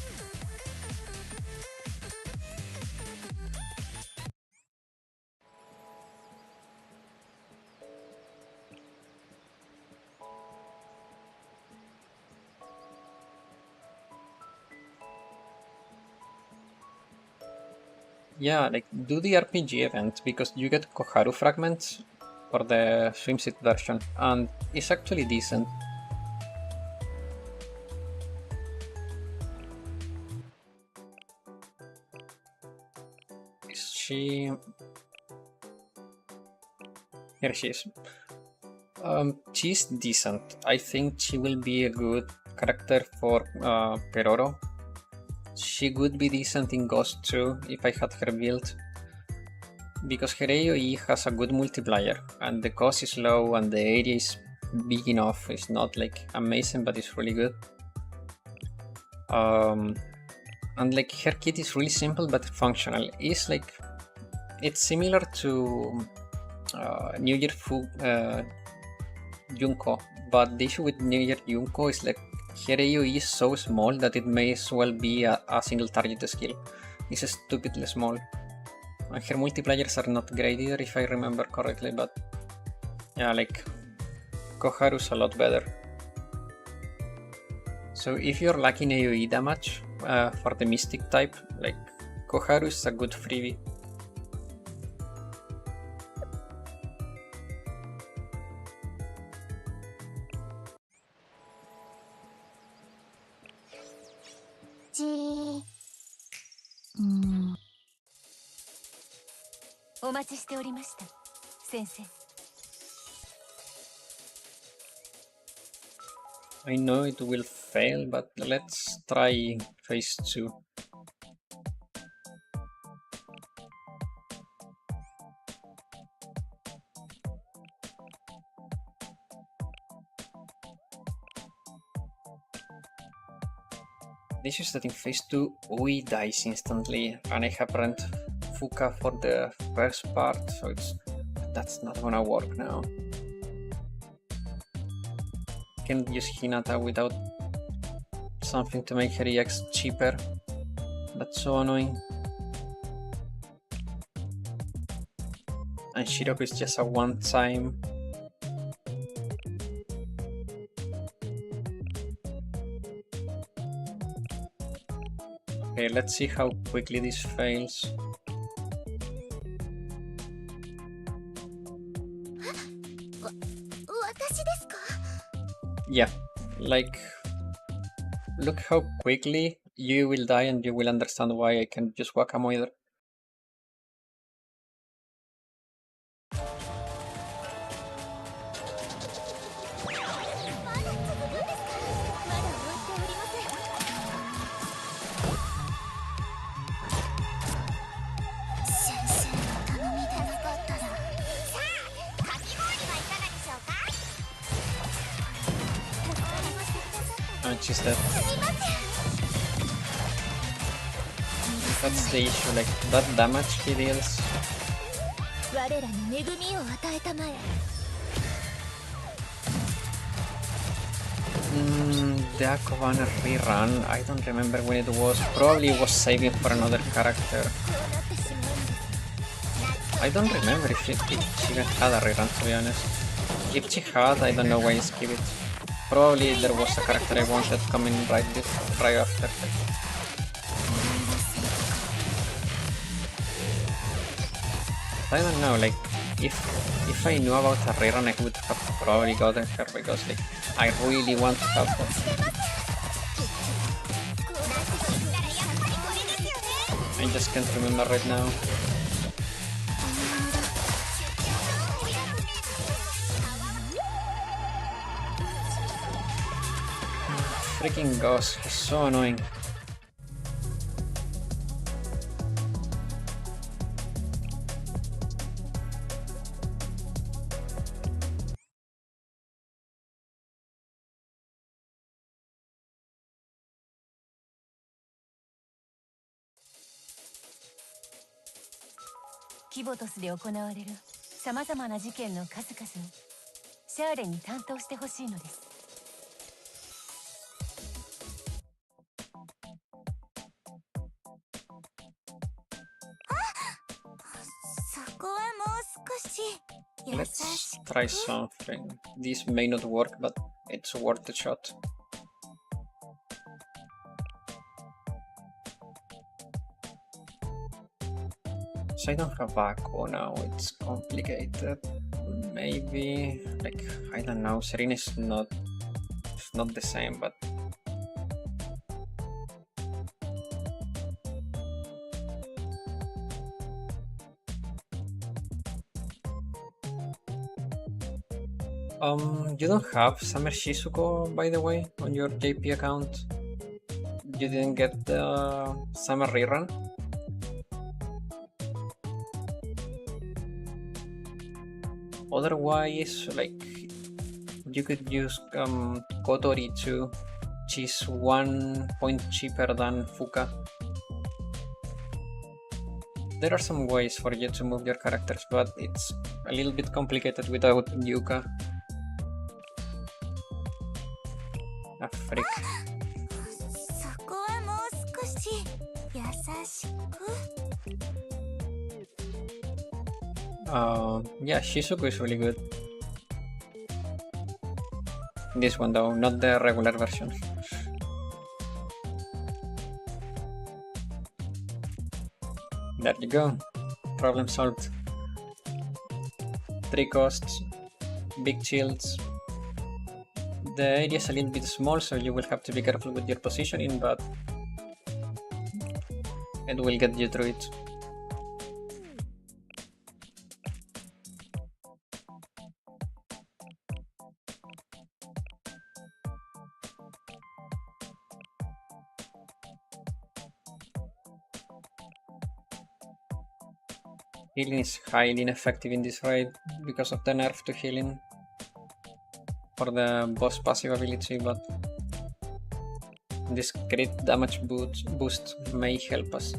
Yeah, like do the RPG event because you get Koharu fragments for the swimsuit version, and it's actually decent. Is she? Here she is. She's decent. I think she will be a good character for Peroro. She would be decent in Ghost too if I had her build, because her AoE has a good multiplier and the cost is low and the area is big enough. It's not like amazing, but it's really good. And like her kit is really simple but functional. It's similar to New Year Junko, but the issue with New Year Junko is like her AoE is so small that it may as well be a single target skill. It's stupidly small. And her multipliers are not great either if I remember correctly, but yeah, like Koharu's a lot better. So if you're lacking AoE damage for the Mystic type, like Koharu is a good freebie. I know it will fail, but let's try phase 2. This is that in phase 2 Ui dies instantly, and I have rent Fuka for the first part, so that's not gonna work now. Can't use Hinata without something to make her EX cheaper. That's so annoying. And Shiroko is just a one-time. Okay, let's see how quickly this fails. Yeah, like, look how quickly you will die and you will understand why I can just Wakamoider. And she's dead. That's the issue, like, that damage he deals. The Akobana rerun, I don't remember when it was. Probably it was saving for another character. I don't remember if she even had a rerun, to be honest. If she had, I don't know why I skipped it. Probably there was a character I wanted coming right after. I don't know, like, if I knew about a rerun, I would have probably gotten her, because like I really want to have her. I just can't remember right now. Freaking Ghost, he's so annoying. キボトスで行われるさまざまな事件の数々をシャーレに担当してほしいのです。そこはもう少し優し Let's く。 try something. This may not work, but it's worth a shot. So I don't have Akko now, it's complicated. Maybe, like, I don't know, Serena is not the same, but... You don't have Summer Shizuko, by the way, on your JP account? You didn't get the Summer rerun? Otherwise, like, you could use Kotori too. She's 1 point cheaper than Fuka. There are some ways for you to move your characters, but it's a little bit complicated without Yuka. Ah, frick. そこはもう少し優しく。 Yeah, Shizuku is really good. This one though, not the regular version. There you go. Problem solved. 3 costs, big shields. The area is a little bit small, so you will have to be careful with your positioning, but it will get you through it. Healing is highly ineffective in this raid because of the nerf to healing for the boss passive ability, but this crit damage boost may help us.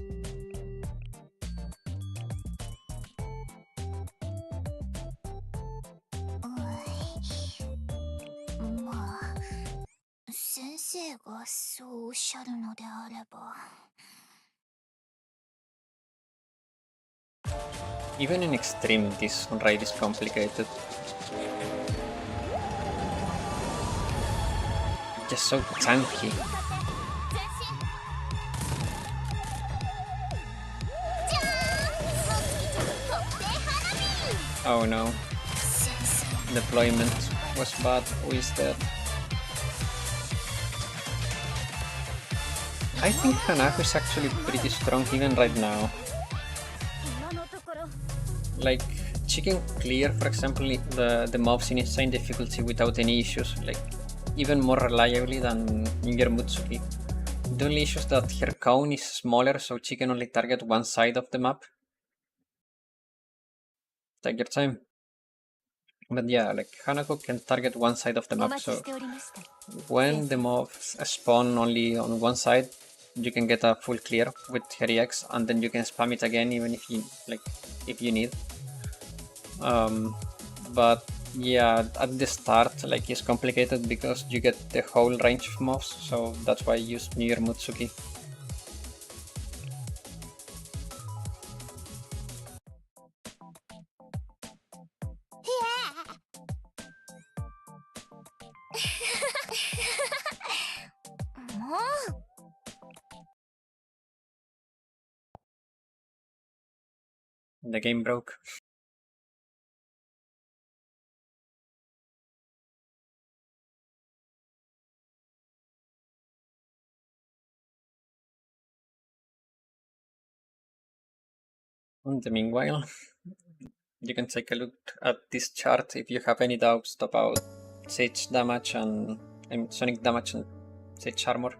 Even in extreme, this raid is complicated. Just so tanky. Oh no. Deployment was bad. Who is dead? I think Hanako is actually pretty strong even right now. Like, she can clear, for example, the mobs in insane difficulty without any issues, like even more reliably than your Mutsuki. The only issue is that her cone is smaller, so she can only target one side of the map. Take your time. But yeah, like, Hanako can target one side of the map, so when the mobs spawn only on one side, you can get a full clear with her EX, and then you can spam it again even if you need. But yeah, at the start, like, it's complicated because you get the whole range of mobs, so that's why I use New Year Mutsuki. The game broke. In the meanwhile, you can take a look at this chart if you have any doubts about Sage damage and Sonic damage and Sage armor.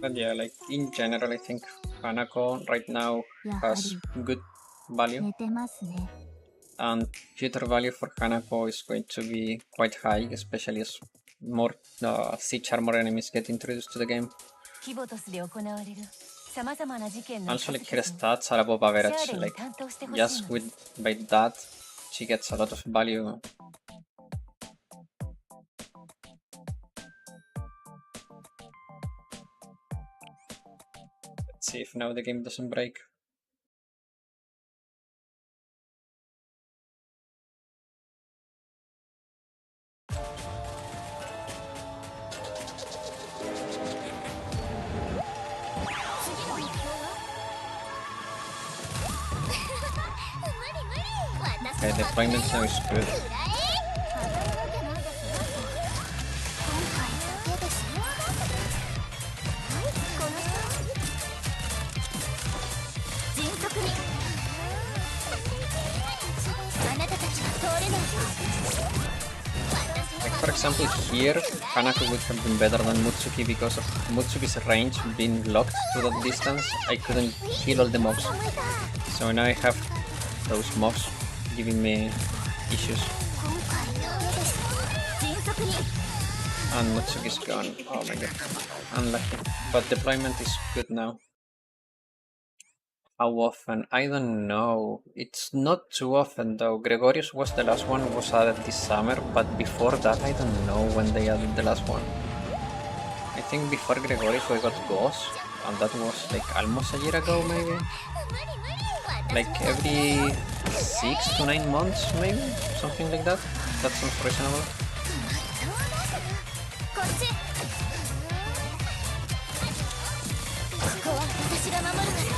But yeah, like in general, I think Hanako right now has good value, 寝てますね。 and future value for Hanako is going to be quite high, especially as more siege armor enemies get introduced to the game. キボトスで行われる様々な事件の Also, 数 like her 々を stats are above シャ average. ーレに Like 担当してほしいの just で with す。 by that, she gets a lot of value. Let's see if now the game doesn't break. Okay, deployment now is good. 迅速にあなたたちは通れない。 Like for example here, Hanako would have been better than Mutsuki because of Mutsuki's range being locked to that distance. I couldn't kill all the mobs. So now I have those mobs giving me issues. 迅速に And Mutsuki's gone. Oh my god. Unlucky. But deployment is good now. How often? I don't know. It's not too often though. Gregorius was the last one, was added this summer, but before that I don't know when they added the last one. I think before Gregorius we got Ghost, and that was like almost a year ago maybe? Like every 6 to 9 months maybe? Something like that? That sounds reasonable. こっち。ここは私が守るから。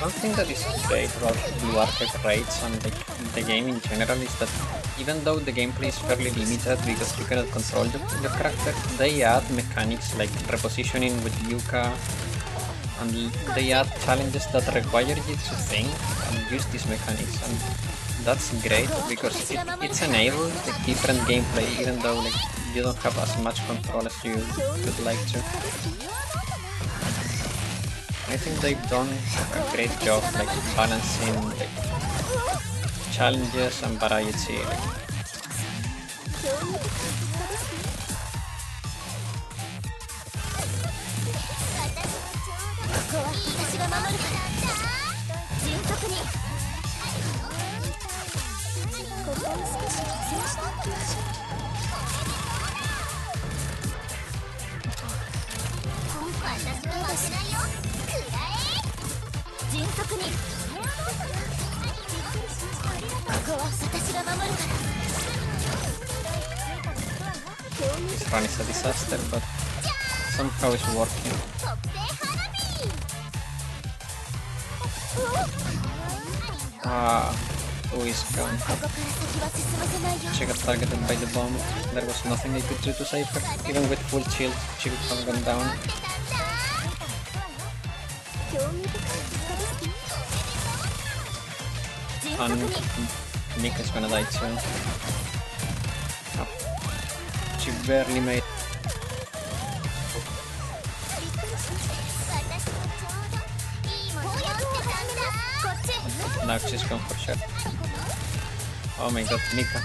One thing that is great about Blue Archive raids and like the game in general is that even though the gameplay is fairly limited because you cannot control your character, they add mechanics like repositioning with Yuka, and they add challenges that require you to think and use these mechanics, and that's great because it's enabled like different gameplay even though like you don't have as much control as you would like to. I think they've done a great job like balancing like challenges and variety. Like, ここは私が守るから。迅速に。ここを少し補正しておきましょう。今回私は負けないよ。くらえ。迅速に。ここは私が守るから。 this run is a disaster, but somehow it's working. 特製花火。 Ah, who is gone? ここから先は進ませないよ。 She got targeted by the bomb. There was nothing I could do to save her. Even with full shield, she could have gone down. 興味深い結果ですね。迅 And 速に。 Mika's gonna die too. Oh. She barely made. 私もちょうどいいもの持ってたんだ。こっち。 Now she's gone for sure. Oh my god, Mika.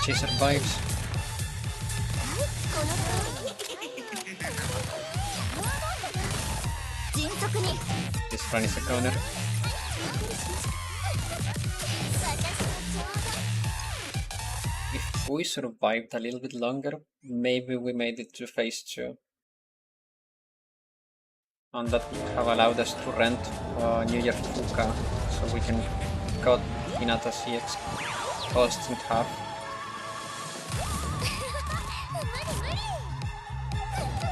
She survives. この通り。迅速に。 This run is a counter. If we survived a little bit longer, maybe we made it to phase 2. And that would have allowed us to rent New Year Fuka, so we can cut Hinata's EX costs in half.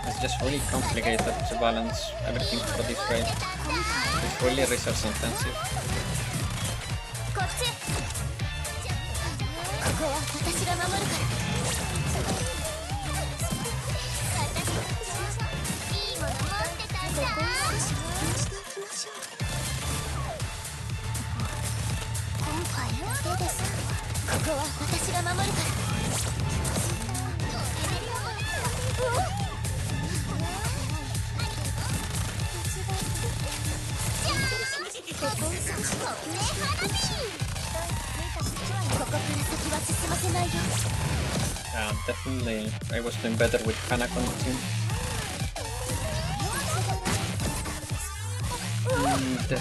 It's just really complicated to balance everything for this raid. It's really resource intensive. こっち。ここは私が守るから。いいもの持ってたんだ。ここを少し補正していきましょう。今回の手です。ここは私が守るから。Definitely I was doing better with Hanako on the team. The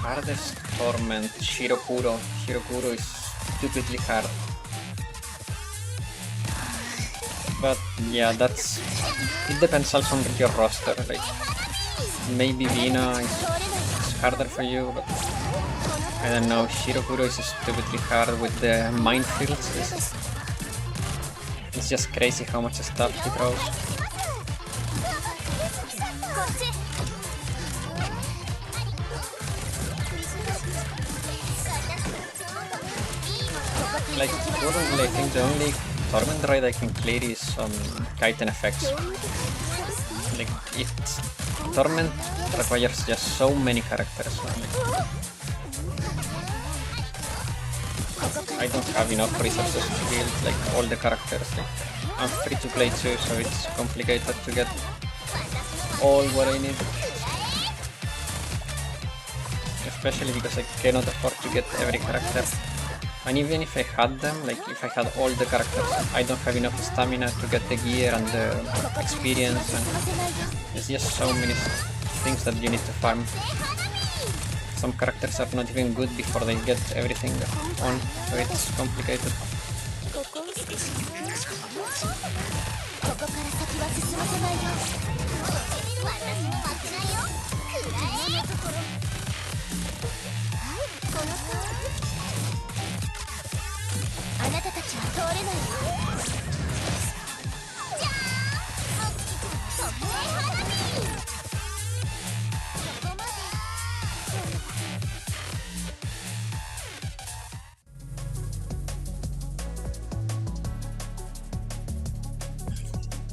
hardest torment, Shirokuro. Shirokuro is stupidly hard. But yeah, it depends also on your roster. Like maybe Vina is harder for you, but I don't know. Shirokuro is stupidly hard with the minefields. It's just crazy how much stuff he throws. Like, currently I think the only Torment raid I can clear is Kaiten effects. Like, Torment requires just so many characters. I don't have enough resources to build like all the characters. Like, I'm free to play too, so it's complicated to get all what I need. Especially because I cannot afford to get every character. And even if I had them, like if I had all the characters, I don't have enough stamina to get the gear and the experience, and it's just so many things that you need to farm. Some characters are not even good before they get everything on, so it's complicated.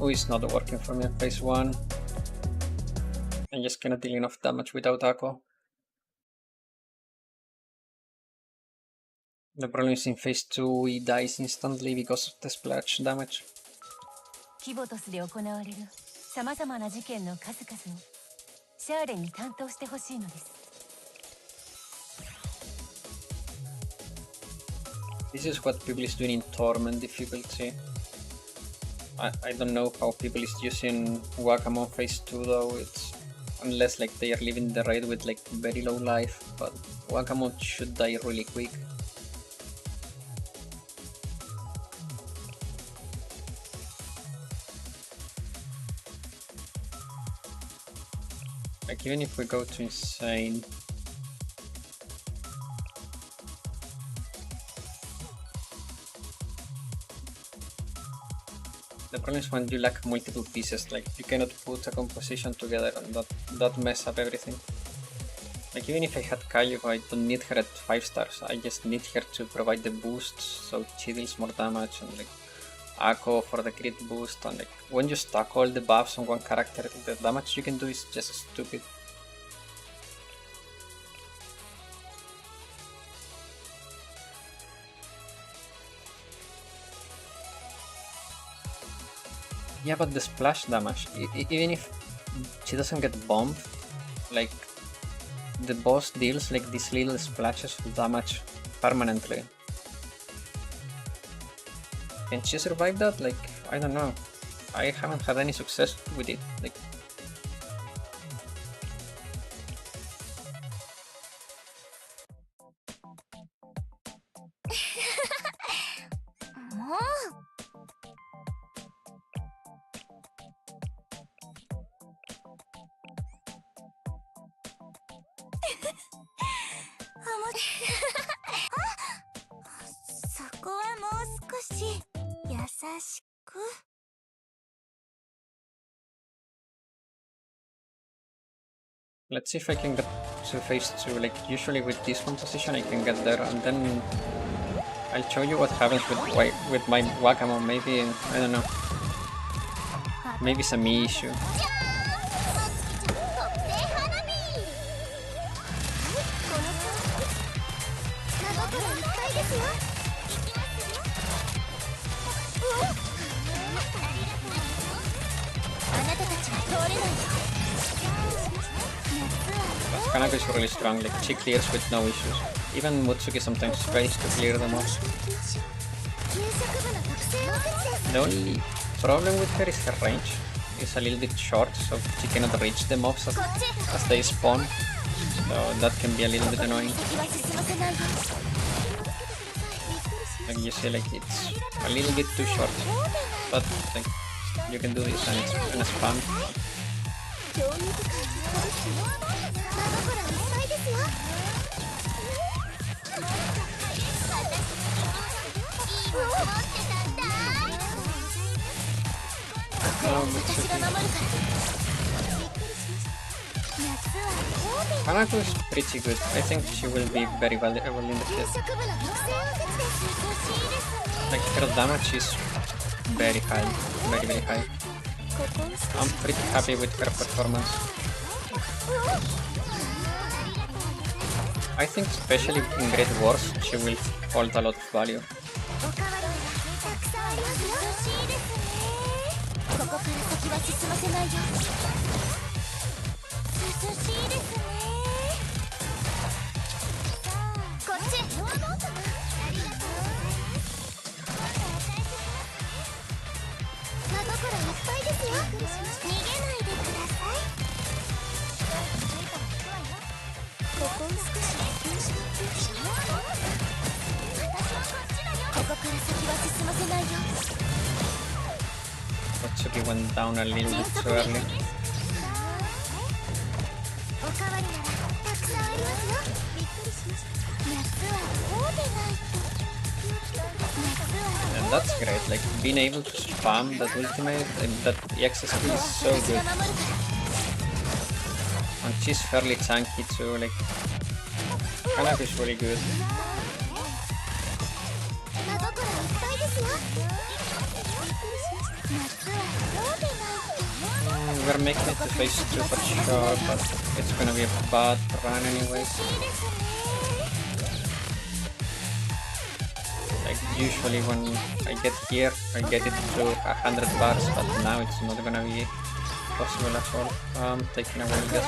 Oh, it's not working for me at phase 1. I just cannot deal enough damage without Akko. The problem is in phase 2 he dies instantly because of the splash damage. This is what people is doing in Torment difficulty. I don't know how people is using Wakamon phase 2 though, it's unless like they are leaving the raid with like very low life, but Wakamon should die really quick. Like even if we go to Insane, the problem is when you lack multiple pieces, like you cannot put a composition together and that mess up everything. Like even if I had Kayu, I don't need her at 5 stars, I just need her to provide the boost so she deals more damage, and like Akko for the crit boost, and like when you stack all the buffs on one character, the damage you can do is just stupid. Yeah, but the splash damage, even if she doesn't get bombed, like the boss deals like these little splashes of damage permanently. Can she survive that? Like, I don't know. I haven't had any success with it. Like, let's see if I can get to phase 2. Like usually with this composition I can get there, and then I'll show you what happens with my Wakamon. Maybe, I don't know, maybe it's a me issue. But Hanako is really strong, like she clears with no issues. Even Mutsuki sometimes tries to clear them off. The only problem with her is her range. It's a little bit short, so she cannot reach the mobs as they spawn. So that can be a little bit annoying. Like you see, like it's a little bit too short, but like you can do this and it's fun. Hanako is pretty good. I think she will be very valuable in the future. Like her damage is very high, very high. I'm pretty happy with her performance. I think especially in Great Wars she will hold a lot of value. Mutsuki went down a little bit too early. And that's great, like being able to spam that ultimate and that EX skill is so good. And she's fairly tanky too, like Hanako is really good. We're making it to phase 2 for sure, but it's gonna be a bad run anyways. Like usually when I get here, I get it to 100 bars, but now it's not gonna be possible at all. I'm taking away this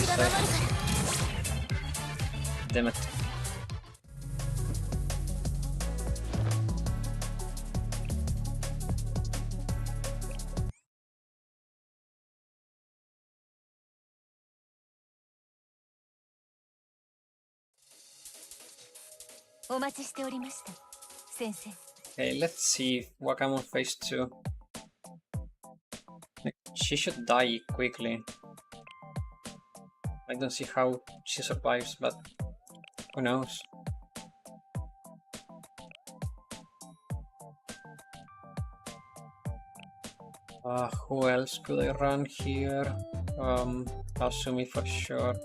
side. Damn it. Okay, let's see Wakamo phase 2. Like, she should die quickly. I don't see how she survives, but who knows? Who else could I run here? Asumi for sure.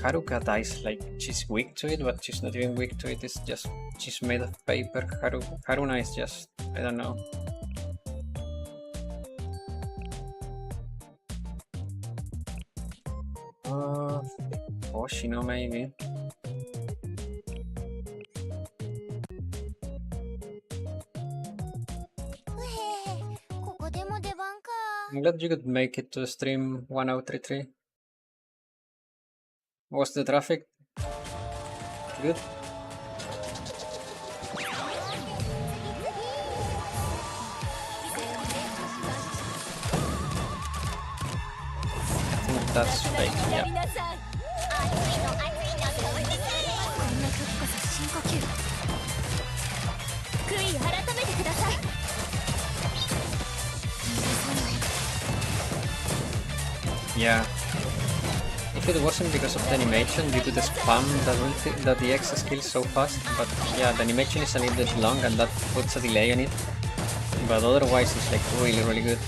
Haruka dies like she's weak to it, but she's not even weak to it, it's just she's made of paper. Haruna is just, I don't know. Oshino maybe. I'm glad you could make it to stream 1033. Was the traffic good? I think that's fake, yeah. Yeah. If it wasn't because of the animation, you could spam that the EX skill so fast, but yeah, the animation is a little bit long and that puts a delay on it. But otherwise it's like really good.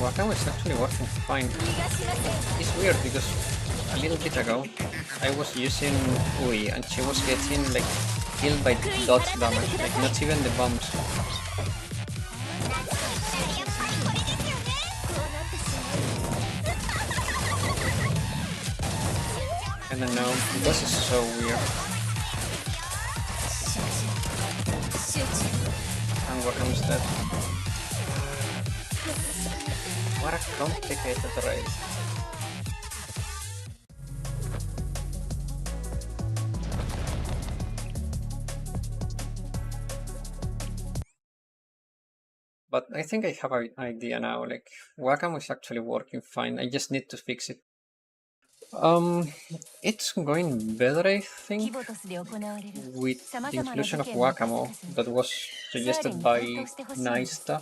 Wakamo is actually working fine. It's weird because a little bit ago I was using Ui and she was getting like killed by dodge damage, like not even the bombs. I don't know, this is so weird. And Wakam is dead. What a complicated raid. But I think I have an idea now, like Wacom is actually working fine, I just need to fix it. It's going better, I 規 think, 模とすで行われる with 様 the 々な inclusion 事 of 件の数 Wacamo 々 that was シャーレ suggested ンに by 担当してほしいんです Naista.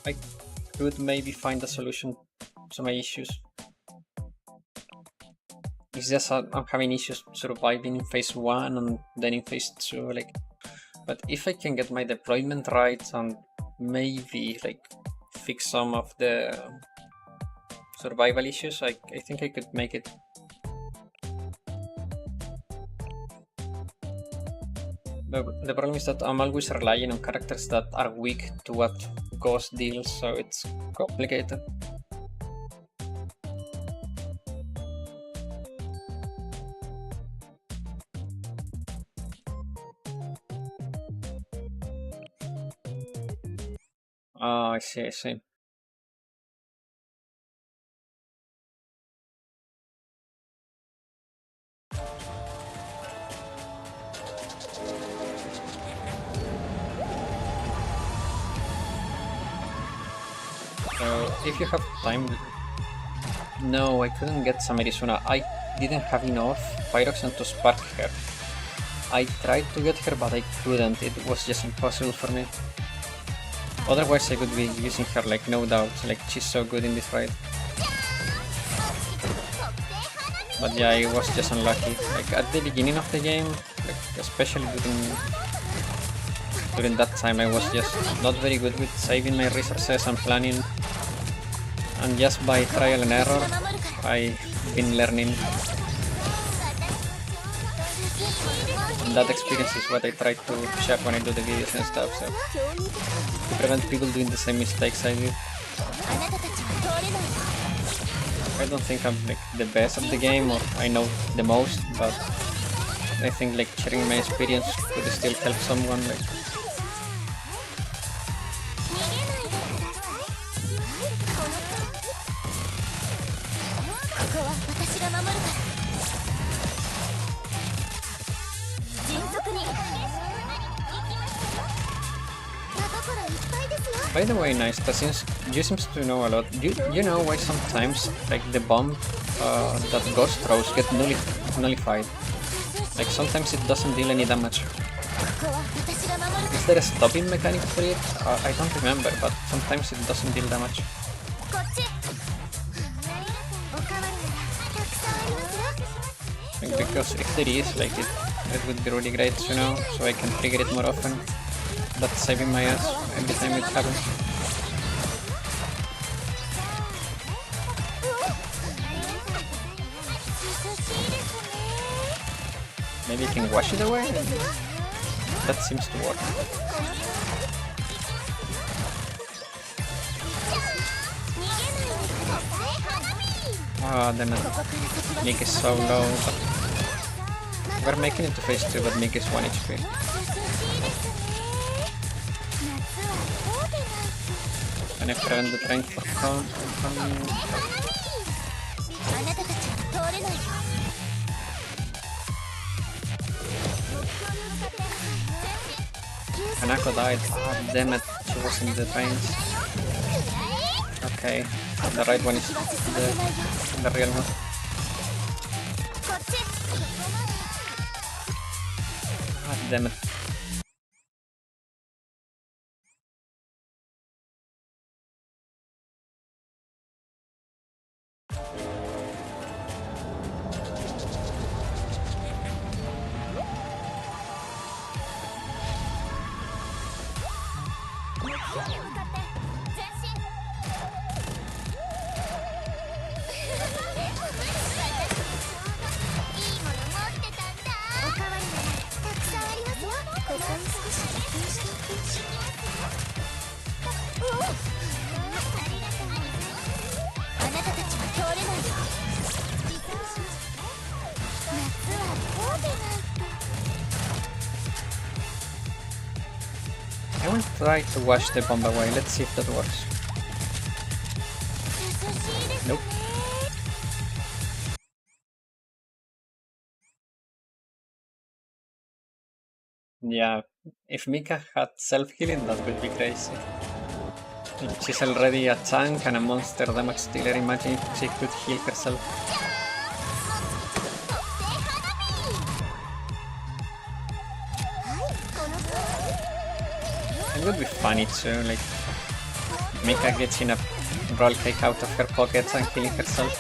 I could maybe find a solution to my issues. It's just I'm having issues surviving in phase 1 and then in phase 2, like. But if I can get my deployment right and maybe like fix some of the survival issues, I think I could make it. The problem is that I'm always relying on characters that are weak to what Ghost deals, so it's complicated. Ah, I see, I see. So, if you have time... No, I couldn't get some Arizona. I didn't have enough Pyroxene to spark her. I tried to get her, but I couldn't. It was just impossible for me. Otherwise, I would be using her, like, no doubt. Like, she's so good in this raid. But yeah, I was just unlucky. Like, at the beginning of the game, like, especially during that time, I was just not very good with saving my resources and planning. And just by trial and error, I've been learning. And that experience is what I try to share when I do the videos and stuff, so to prevent people doing the same mistakes I did. I don't think I'm like the best at the game or I know the most, but I think like sharing my experience could still help someone. Like, by the way, Naista, since you seems to know a lot, you know why sometimes like the bomb that Ghost throws get nullified? Like sometimes it doesn't deal any damage. Is there a stopping mechanic for it? I don't remember, but sometimes it doesn't deal damage. Like, because if there is, like it would be really great, you know, so I can trigger it more often. That's saving my ass every time it happens. Maybe I can wash it away? That seems to work. Ah, damn it. Nick is so low. We're making it to phase 2, but Nick is 1 HP. Can I prevent the train from coming? Hanako died. Ah, damn it. She was in the trains. Okay. The right one is the real one. Ah, damn it. I will try to wash the bomb away. Let's see if that works. Nope. Yeah, if Mika had self-healing, that would be crazy. If she's already a tank and a monster damage dealer, imagine if she could heal herself. It would be funny too, like Mika getting a roll cake out of her pockets and healing herself.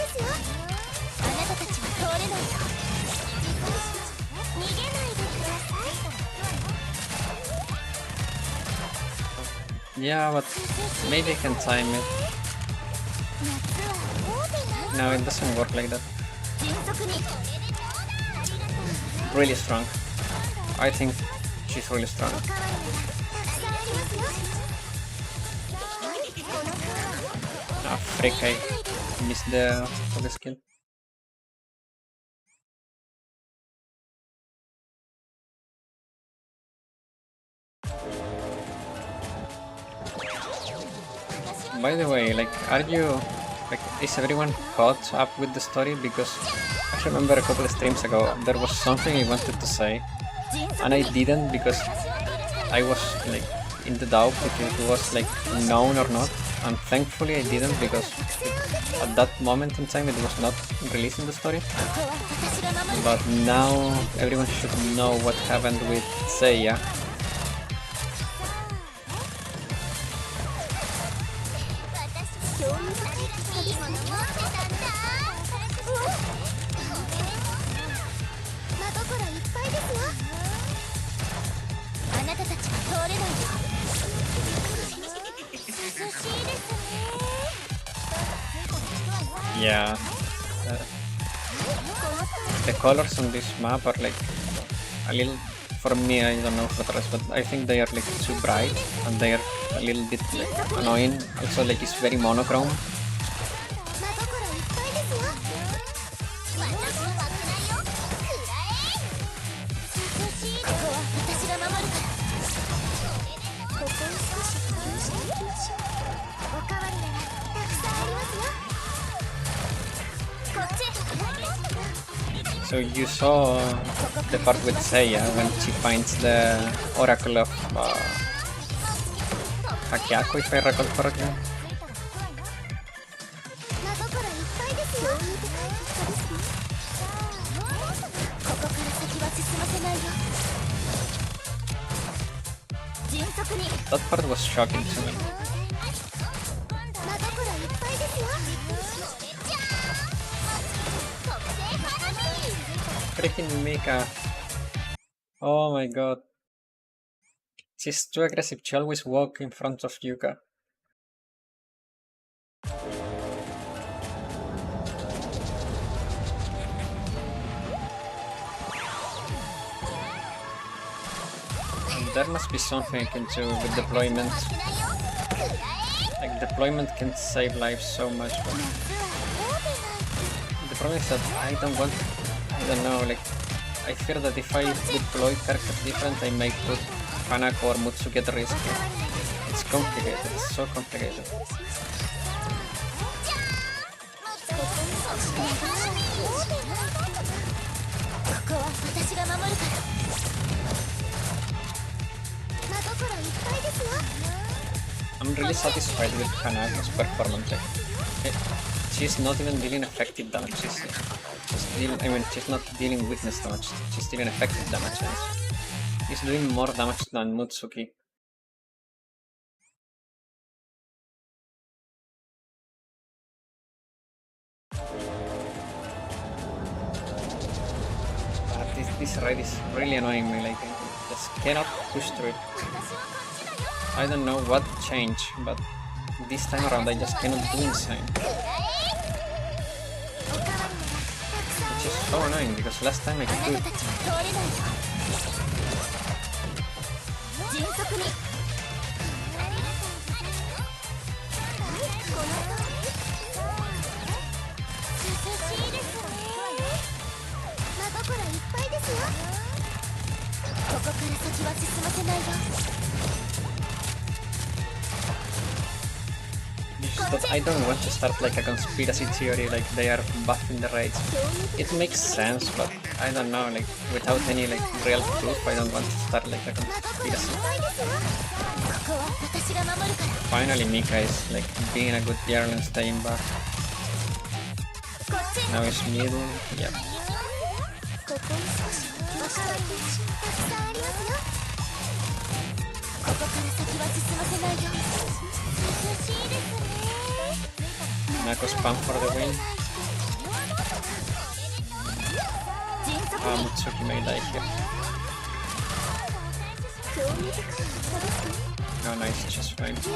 Yeah, but maybe I can time it. No, it doesn't work like that. Really strong. I think she's really strong. Ah, frick, I missed the skill. By the way, like, is everyone caught up with the story? Because I remember a couple of streams ago, there was something I wanted to say, and I didn't because I was, like, in the doubt if it was, like, known or not, and thankfully I didn't because at that moment in time it was not released in the story. But now everyone should know what happened with Seiya. Yeah, the colors on this map are like a little, for me, I don't know for the rest, but I think they are like too bright and they are a little bit like annoying. Also, like, it's very monochrome. So you saw the part with Seiya when she finds the Oracle of Hanako, if I recall correctly. That part was shocking to me. Freaking Mika. Oh my god. She's too aggressive, she always walks in front of Yuka. And there must be something I can do with deployment. Like, deployment can save lives so much, but the problem is that I don't know, like, I fear that if I deploy characters different, I may put Hanako or Mutsuki at risk. It's complicated, it's so complicated. I'm really satisfied with Hanako's performance. She's not even dealing effective damage. She's not dealing weakness damage. She's dealing effective damage. She's doing more damage than Mutsuki. But this raid is really annoying me. Like, I just cannot push through it. I don't know what changed, but this time around I just cannot do insane. Which is so annoying because last time I could. that I don't want to start like a conspiracy theory, like they are buffing the raids. It makes sense, but I don't know, like without any like real proof, I don't want to start like a conspiracy. Finally Mika is like being a good girl and staying back. Now it's middle, yep. Hanako spam for the win. Mutsuki may die here. Oh nice, just fine. Too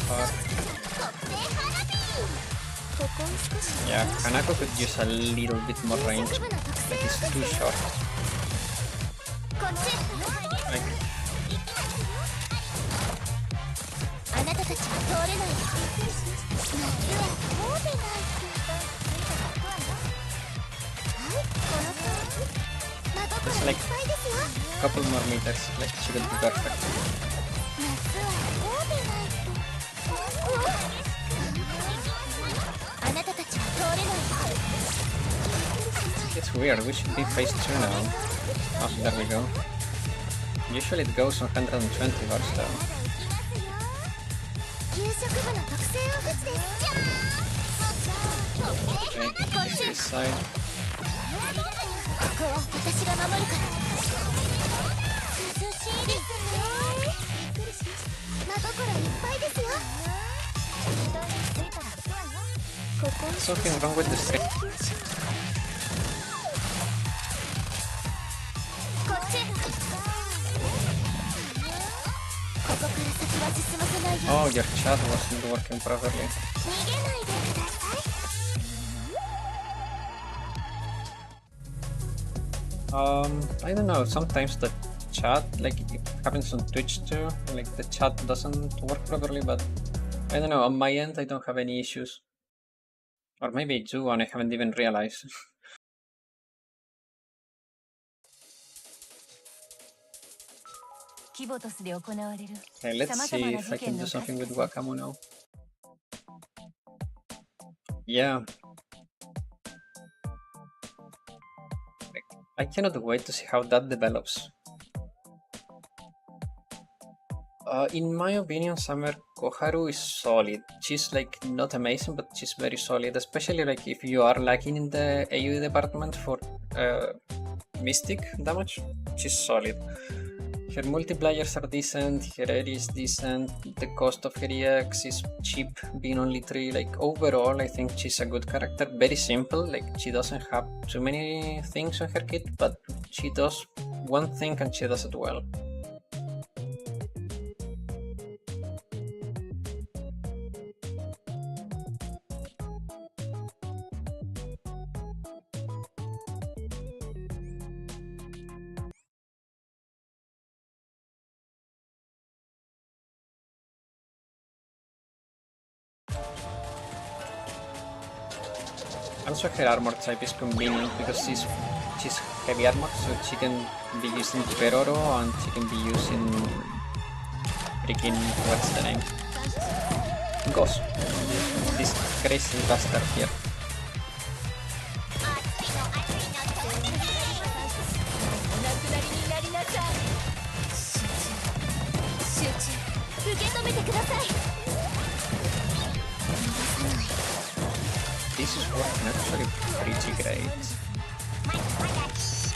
far. Yeah, Hanako could use a little bit more range, but he's too short. Like, there's like a couple more meters, like she will be perfect. It's weird, we should be phase 2 now. Oh, there we go. Usually it goes 120 bars though. Okay, this side. Something wrong with the stream. Oh, your chat wasn't working properly. I don't know, sometimes the chat, like it happens on Twitch too, like the chat doesn't work properly, but I don't know, on my end I don't have any issues. Or maybe I do and I haven't even realized. Okay, let's see if I can do something with Wakamu now. Yeah. I cannot wait to see how that develops. In my opinion, Summer Koharu is solid. She's like not amazing, but she's very solid, especially like if you are lacking in the AoE department for Mystic damage, she's solid. Her multipliers are decent, her area is decent, the cost of her EX is cheap, being only 3, like overall I think she's a good character, very simple, like she doesn't have too many things on her kit, but she does one thing and she does it well. Also her armor type is convenient because she's heavy armor, so she can be using Peroro and she can be using freaking, what's the name? Ghost. This crazy bastard here. This is working actually pretty great.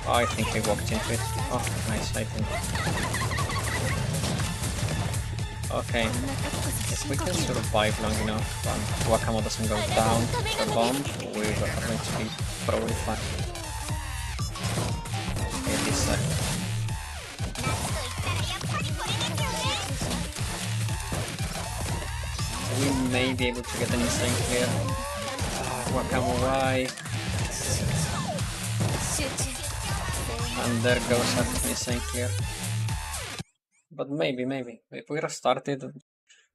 Oh, I think I walked into it. Oh, nice, I think. Okay, if we can survive long enough and Wakamu doesn't go down to a bomb, we're going to be probably fine. Okay, this side. We may be able to get an insane clear. Wakamu, why? And there goes our insane clear. But maybe. If we're started,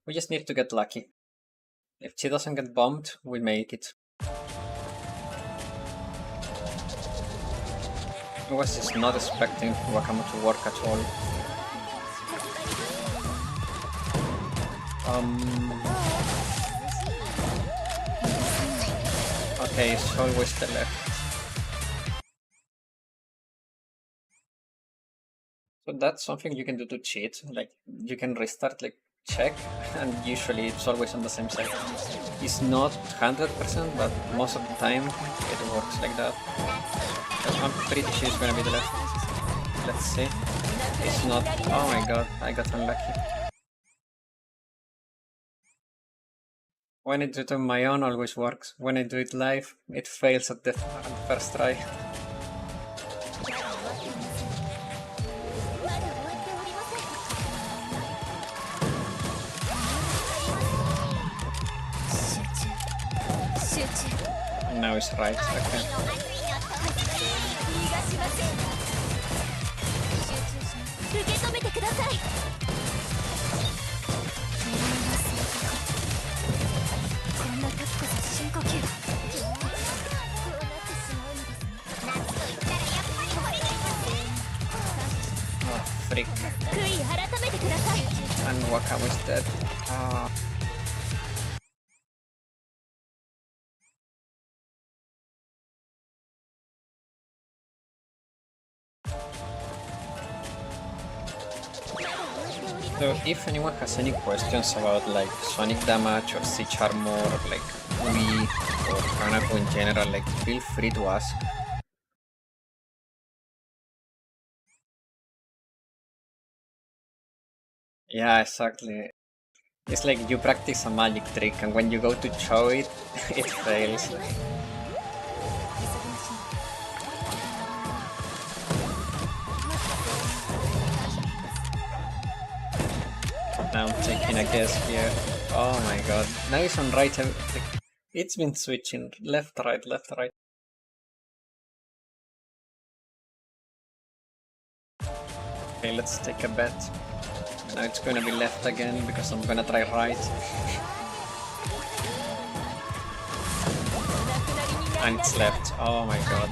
we just need to get lucky. If she doesn't get bombed, we make it. I was just not expecting Wakamo to work at all. Okay, it's always the left. So that's something you can do to cheat. Like, you can restart, like, check, and usually it's always on the same side. It's not 100%, but most of the time it works like that. I'm pretty sure it's gonna be the left. Let's see. It's not. Oh my god, I got unlucky. When I do it on my own, always works. When I do it live, it fails at the first try. Now it's right, okay. Oh, freak. And Wakamo is dead. Ah. So if anyone has any questions about like Sonic damage or Siege armor or like Wii or Hanako in general, like feel free to ask. Yeah, exactly. It's like you practice a magic trick and when you go to show it, it fails. Now I'm taking a guess here. Oh my god. Now it's on right. It's been switching left, right, left, right. Okay, let's take a bet. Now it's gonna be left again because I'm gonna try right. And it's left. Oh my god.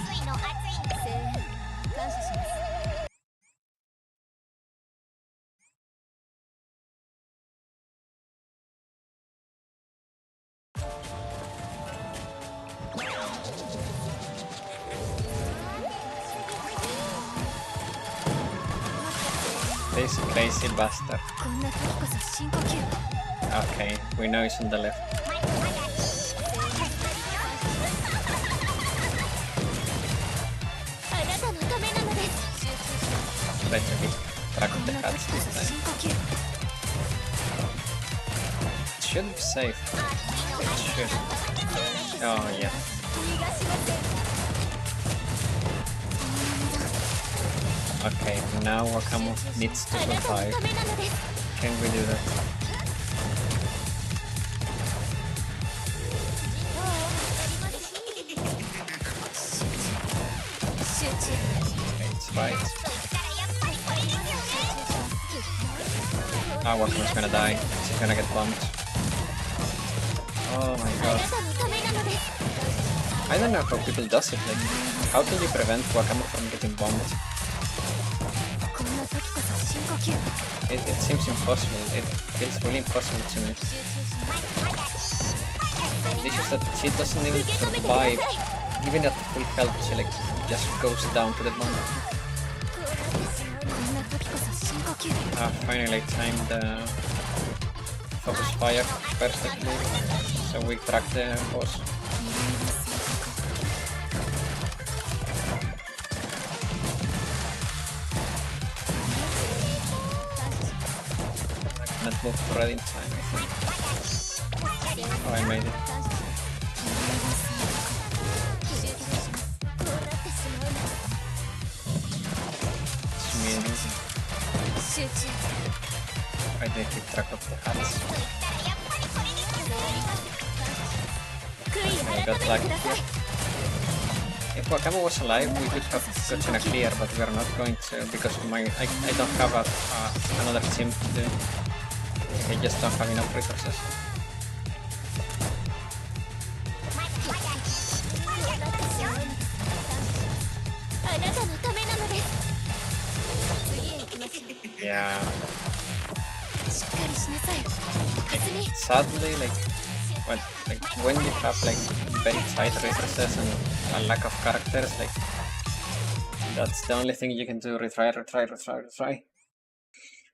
This crazy bastard. Okay, we know it's on the left. Let's keep track of the hats this time. It should be safe. It should. Oh yeah. Okay, now Wakamo needs to survive. Can we do that? Okay, it's right. Ah, Wakamo's gonna die. She's gonna get bumped. Oh my god. I don't know how people does it. Like, how can you prevent Wakamo from getting bumped? It seems impossible. It feels really impossible to me. The issue is that she doesn't even survive. Even at full health, she like just goes down to the bottom. Finally timed the focus fire perfectly, so we track the boss. Not move right in time, I think. Oh, I made it. I did keep track of the hats. I got lucky here. If Wakamo was alive, we could have gotten a clear, but we are not going to because I don't have another team to do. I just don't have enough resources. Yeah. しっかりしなさい。蓮見。 Sadly, like when you have like very tight resources and a lack of characters, like that's the only thing you can do. Retry.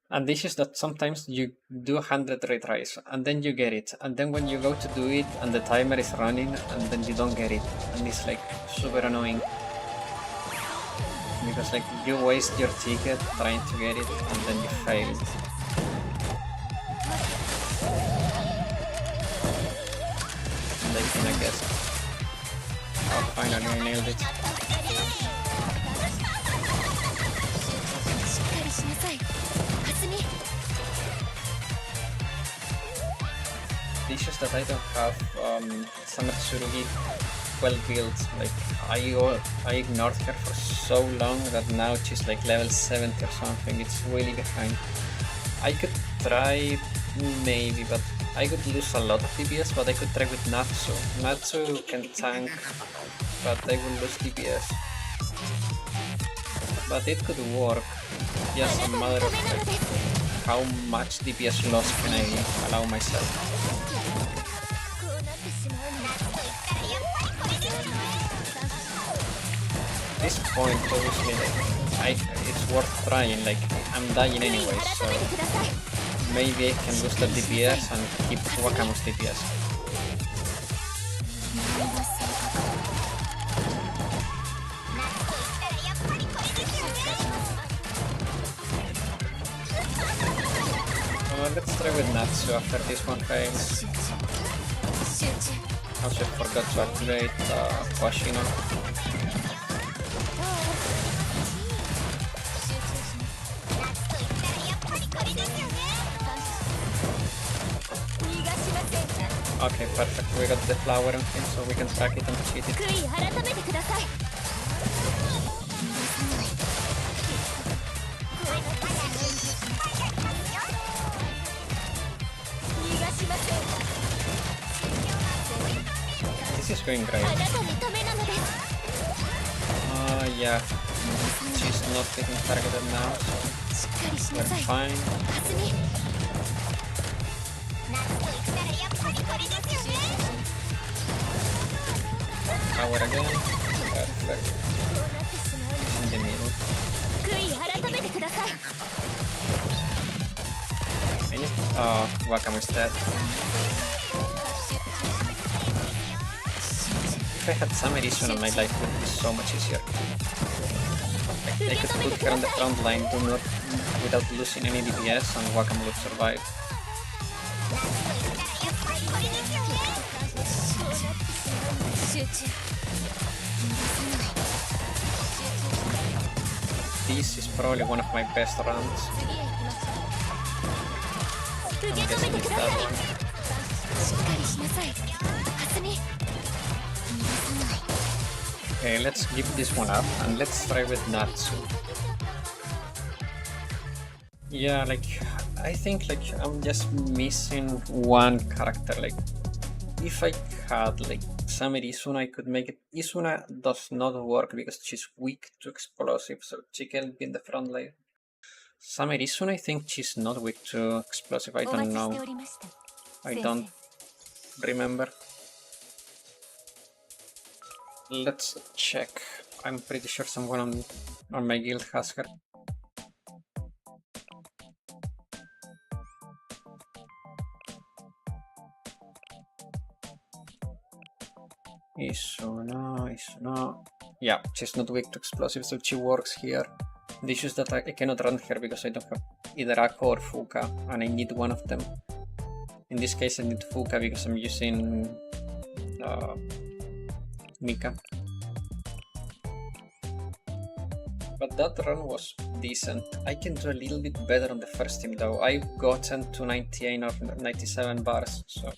And this is that sometimes you do 100 retries and then you get it, and then when you go to do it and the timer is running and then you don't get it, and it's like super annoying because like you waste your ticket trying to get it and then you fail. Like in a guess. Oh, finally I nailed it. しっかりしなさい。蓮見。 The issue is that I don't have Summer Tsurugi well built. Like I ignored her for so long that now she's like level 70 or something. It's really behind. I could try maybe, but I could lose a lot of DPS, but I could try with Natsu. Natsu can tank, but I will lose DPS. But it could work. Just a matter of like, how much DPS loss can I allow myself. こうなってしまうの。夏と言ったらやっぱりこれですよね。 At this point, obviously, like, it's worth trying. Like, I'm dying anyway, so 改めてください。 maybe I can boost the DPS and keep Wakamo's DPS. 何が正確。夏と言ったらやっぱりこれですよね。 Let's try with Natsu after this one fails. 集中。集中。 Also, I forgot to activate Washino. 夏と言ったらやっぱりこれですよね。逃がしません。 Okay, perfect. We got the flower on him, so we can track it and cheat it. 悔い改めてください。逃がしません。 This is going great. あなたのためなのです。 Yeah. She's not getting targeted now, so しっかりし we're なさい。 fine. 蓮見。夏と言ったらやっぱりこれですよね。 Power again. Perfect. こうなってしまうの。 In the middle. 悔い改めてください。 Oh, Wakamo's dead. If I had some edition on my life, it would be so much easier. Like, I could put her on the front line without losing any DPS, and Wakamo would survive. 集中。 This is probably one of my best rounds. 受 I'm け止 guessing めて it's くだ that さい。 one. しっかりしなさい。蓮見。 Okay, let's give this one up, and let's try with Natsu. Yeah, like, I think like I'm just missing one character. Like, if I had like Summer Isuna, I could make it. Isuna does not work because she's weak to explosive, so she can be in the front line. Summer Isuna, I think she's not weak to explosive. I お don't 待ちして know. おりました。 I 先 don't 生。 remember. Let's check. I'm pretty sure someone on my guild has her. Isuna. Yeah, she's not weak to explosives, so she works here. The issue is that I cannot run her because I don't have either Akko or Fuka, and I need one of them. In this case, I need Fuka because I'm using Mika. But that run was decent. I can do a little bit better on the first team though. I've gotten to 98 or 97 bars, so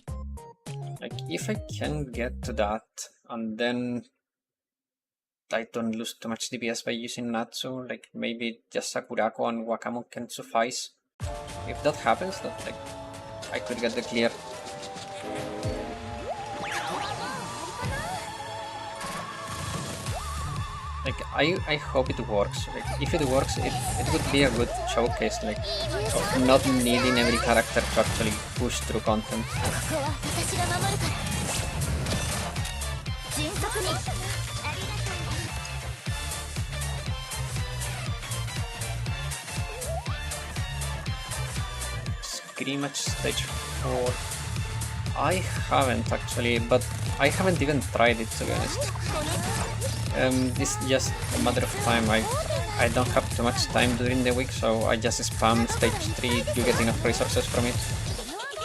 like if I can get to that and then I don't lose too much DPS by using Natsu, like maybe just Sakurako and Wakamo can suffice. If that happens, that like I could get the clear. Like, I hope it works. Like, if it works, it would be a good showcase, like, of not needing every character to actually push through content. ここは私が守るから迅速にありがとう Scrimmage stage 4. I haven't actually, but I haven't even tried it, to be honest. It's just a matter of time. I don't have too much time during the week, so I just spam stage 3, you get enough resources from it.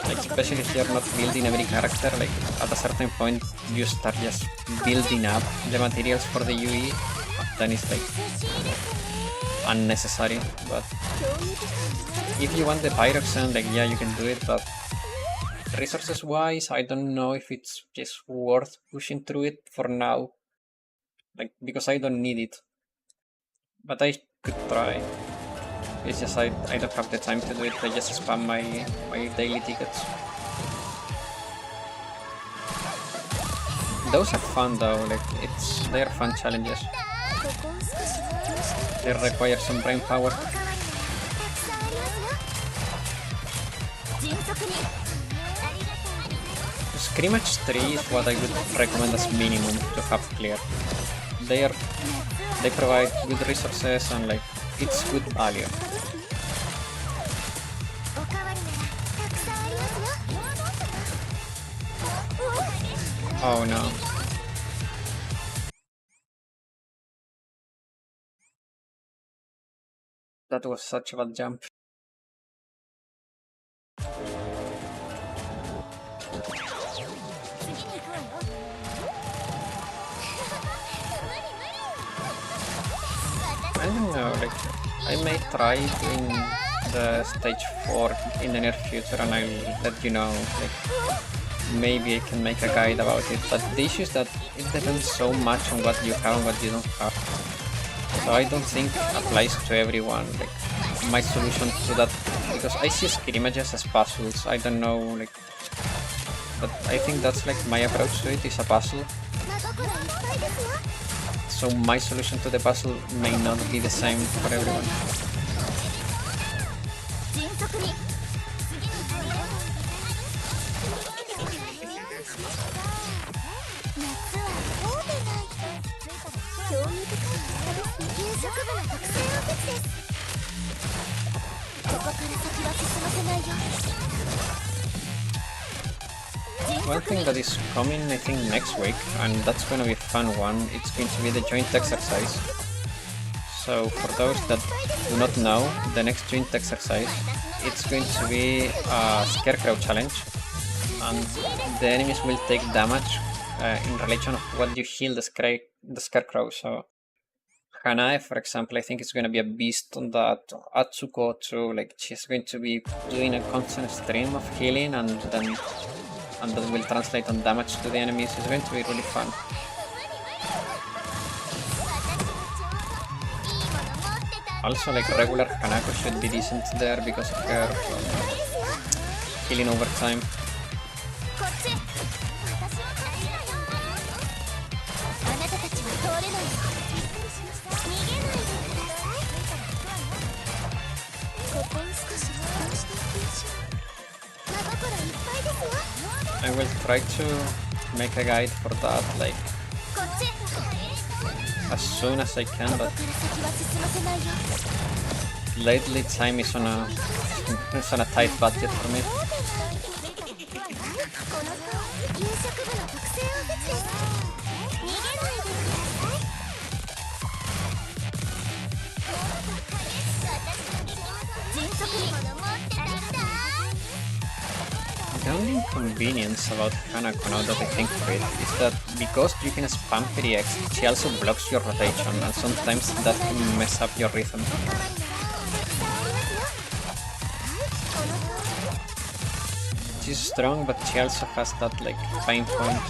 Like, especially if you're not building every character, like, at a certain point you start just building up the materials for the UE, then it's like unnecessary. But if you want the Pyroxene, like, yeah, you can do it, but resources wise, I don't know if it's just worth pushing through it for now. Like, because I don't need it. But I could try. It's just I don't have the time to do it, I just spam my daily tickets. Those are fun though, like, they're fun challenges. They require some brain power. Scrimmage 3 is what I would recommend as minimum to have clear. They provide good resources and, like, it's good value. Oh no. That was such a bad jump. I don't know, like, I may try doing the stage 4 in the near future and I'll let you know, like, maybe I can make a guide about it, but the issue is that it depends so much on what you have and what you don't have. So I don't think it applies to everyone, like, my solution to that, because I see scrimmages as puzzles, I don't know, like, but I think that's like my approach to it, is a puzzle. So my solution to the puzzle may not be the same for everyone. One thing that is coming, I think, next week, and that's going to be a fun one, it's going to be the joint exercise. So for those that do not know, the next joint exercise, it's going to be a scarecrow challenge, and the enemies will take damage in relation of what you heal the scarecrow. So Hanae, for example, I think is going to be a beast on that. Atsuko too, like, she's going to be doing a constant stream of healing, and that will translate on damage to the enemies. It's going to be really fun. Also, like, regular Hanako should be decent there because of her healing over time. I will try to make a guide for that, like, as soon as I can, but lately time is on a tight budget for me. The only inconvenience about Hanako, now that I think of it, is that because you can spam 3x, she also blocks your rotation, and sometimes that can mess up your rhythm. She's strong, but she also has that, like, pain point.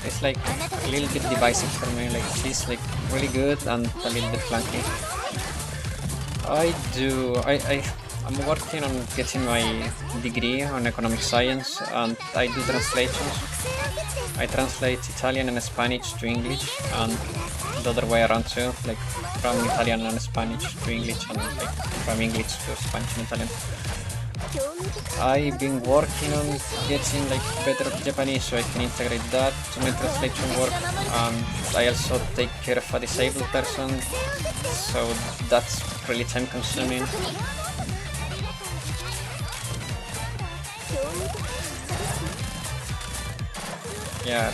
It's like a little bit divisive for me, like, she's like really good and a little bit clunky. I'm working on getting my degree on economic science, and I do translations. I translate Italian and Spanish to English, and the other way around too, like from Italian and Spanish to English, and like from English to Spanish and Italian. I've been working on getting like better Japanese so I can integrate that to my translation work. I also take care of a disabled person, so that's really time consuming. Yeah,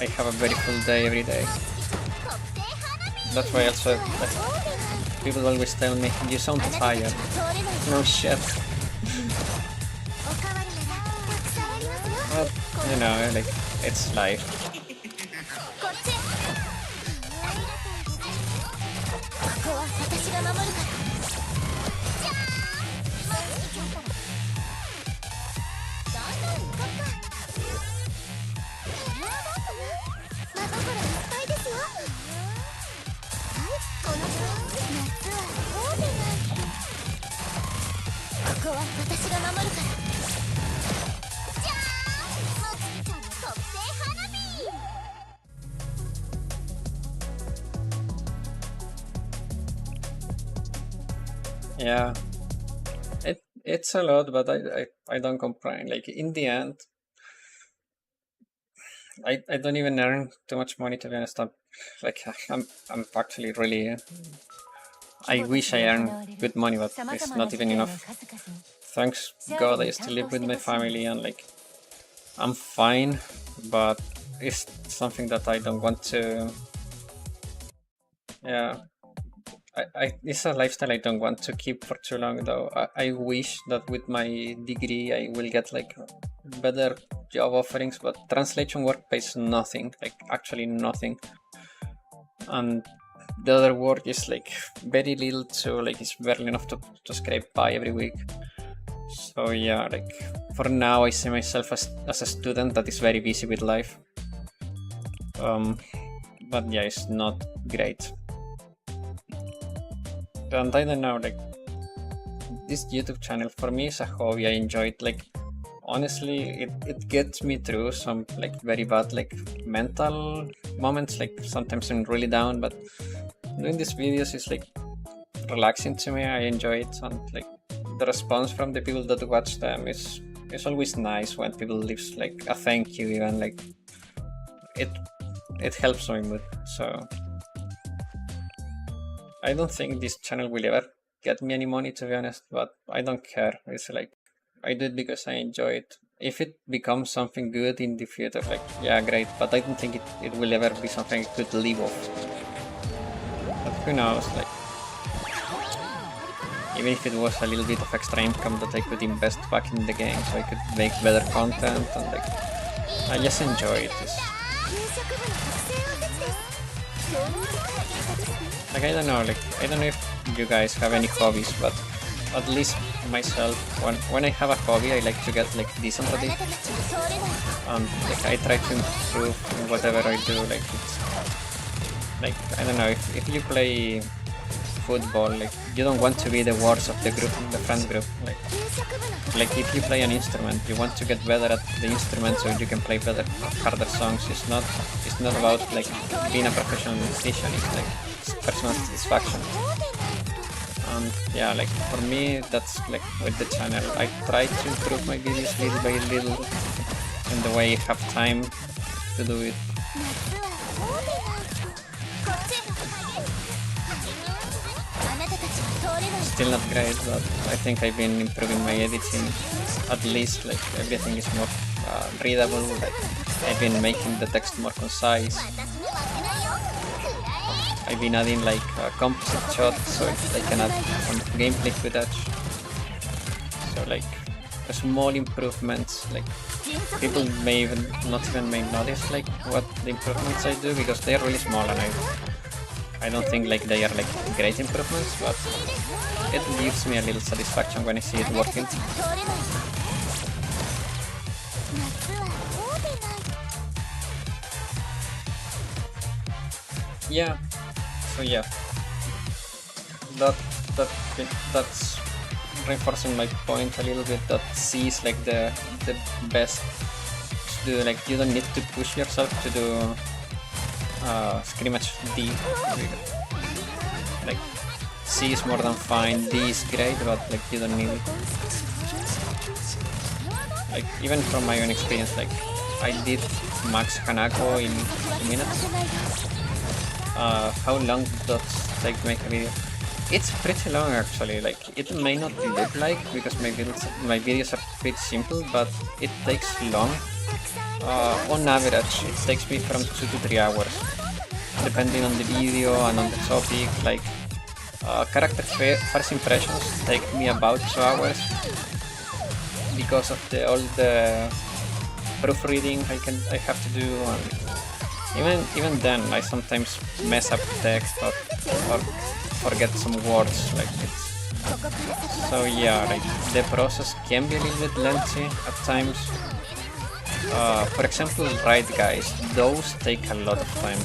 I have a very full day every day. That's why also like, people always tell me, you sound tired. No shit. But, you know, like, it's life. Yeah, it's a lot, but I don't complain. Like in the end, I don't even earn too much money, to be honest. I'm actually really. I wish I earned good money, but it's not even enough. Thanks God, I still live with my family, and like I'm fine, but it's something that I don't want to. Yeah. It's a lifestyle I don't want to keep for too long, though. I wish that with my degree I will get like better job offerings, but translation work pays nothing, like actually nothing. And the other work is like very little, so like it's barely enough to scrape by every week. So yeah, like for now I see myself as a student that is very busy with life. But yeah, it's not great. And I don't know, like this YouTube channel for me is a hobby. I enjoy it. Like honestly, it gets me through some like very bad like mental moments. Like sometimes I'm really down, but doing these videos is like relaxing to me. I enjoy it, and like the response from the people that watch them is always nice when people leaves like a thank you, even like it helps my mood. So I don't think this channel will ever get me any money, to be honest, but I don't care. It's like I do it because I enjoy it. If it becomes something good in the future, like yeah, great, but I don't think it will ever be something I could live off. But who knows, like even if it was a little bit of extra income that I could invest back in the game so I could make better content, and like I just enjoy it. Like I don't know if you guys have any hobbies, but at least myself, when I have a hobby, I like to get like decent at it. Like I try to improve in whatever I do. Like it's like I don't know, if you play football, like you don't want to be the worst of the group, the friend group. Like if you play an instrument, you want to get better at the instrument so you can play better, harder songs. It's not about like being a professional musician. It's like personal satisfaction. And yeah, like for me, that's like with the channel. I try to improve my videos little by little in the way I have time to do it. Still not great, but I think I've been improving my editing. At least like everything is more readable. Like I've been making the text more concise. I've been adding like composite shots so I can add some gameplay footage. So like small improvements, like people may not even notice like what the improvements I do because they are really small, and I don't think like they are like great improvements, but it gives me a little satisfaction when I see it working. Yeah. So yeah, that's reinforcing my point a little bit that C is like the best to do. Like you don't need to push yourself to do scrimmage D. Like C is more than fine, D is great, but like you don't need it. Like even from my own experience, like I did max Hanako in 2 minutes. How long does it take to make a video? It's pretty long actually. Like it may not look like because my videos are pretty simple, but it takes long. On average, it takes me from 2 to 3 hours, depending on the video and on the topic. Like character first impressions take me about 2 hours because of all the proofreading I have to do. And even then, I sometimes mess up text or forget some words. Like it's so yeah. Like the process can be a little bit lengthy at times. For example, raid guys, those take a lot of time.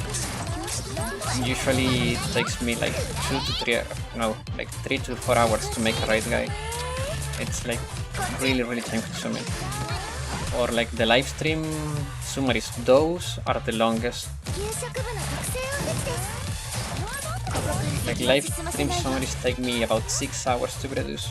Usually it takes me like 3 to 4 hours to make a raid guy. It's like really time consuming. Or like the live stream summaries, those are the longest. Like live stream summaries take me about 6 hours to produce.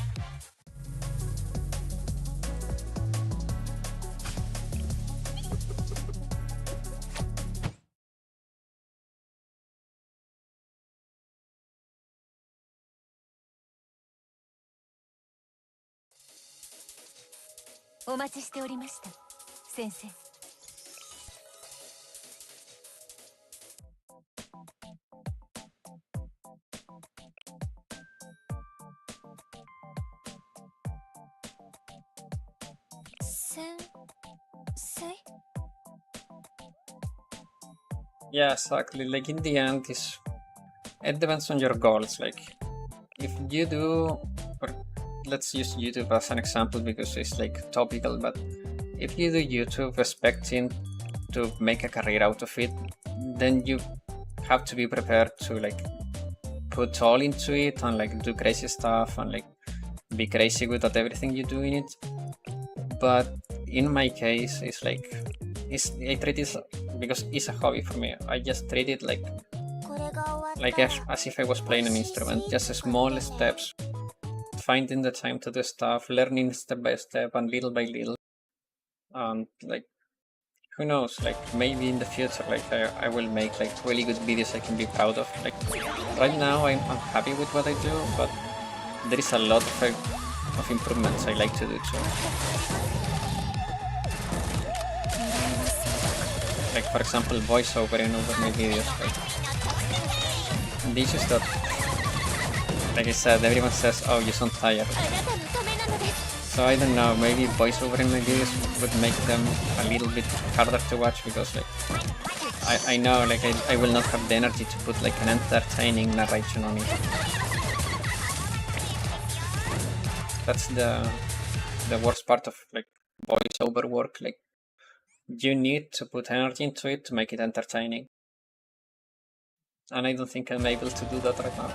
Yeah, exactly. Like in the end, it depends on your goals. Like if you do, or let's use YouTube as an example because it's like topical, but if you do YouTube expecting to make a career out of it, then you have to be prepared to like put all into it and like do crazy stuff and like be crazy good at everything you do in it. But in my case, it's like I treat it because it's a hobby for me. I just treat it like as if I was playing an instrument, just small steps, finding the time to do stuff, learning step by step and little by little. And like who knows, like maybe in the future, like I will make like really good videos I can be proud of. Like right now I'm happy with what I do, but there is a lot of improvements I like to do too. Like for example, voiceover over my videos. Like, the issue is that, like I said, everyone says, "Oh, you sound tired." So I don't know, maybe voiceover in my videos would make them a little bit harder to watch because like I know like I will not have the energy to put like an entertaining narration on it. That's the worst part of like voiceover work. Like you need to put energy into it to make it entertaining. And I don't think I'm able to do that right now.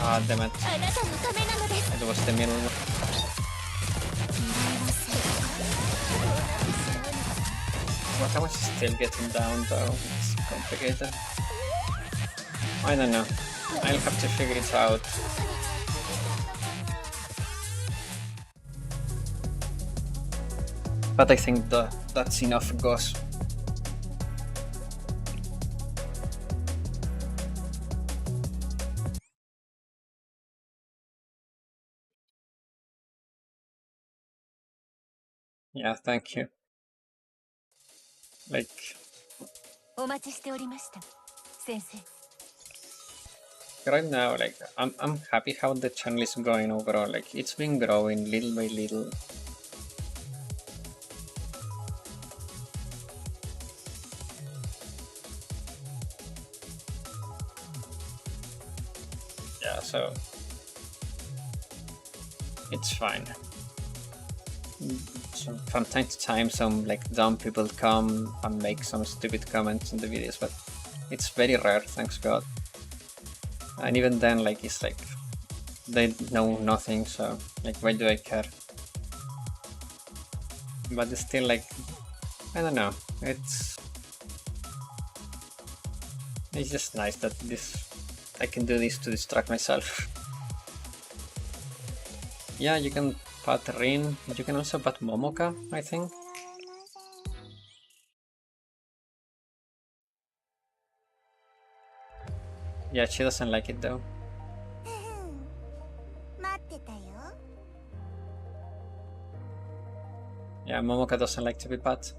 Ah, damn it. It was the middle. How much is still getting down though? It's complicated. I don't know. I'll have to figure it out. But I think that's enough goes. Yeah, thank you. Like, お待ちしておりました先生 right now, like, I'm happy how the channel is going overall. Like, it's been growing little by little. Yeah, so it's fine. So from time to time, some like dumb people come and make some stupid comments in the videos, but it's very rare, thanks God. And even then, like, it's like they know nothing, so like, why do I care? But it's still like, I don't know, it's just nice that I can do this to distract myself. Yeah, you can pat Rin, you can also pat Momoka, I think. Yeah, she doesn't like it though. 待ってたよ。 Yeah, Momoka doesn't like to be pat.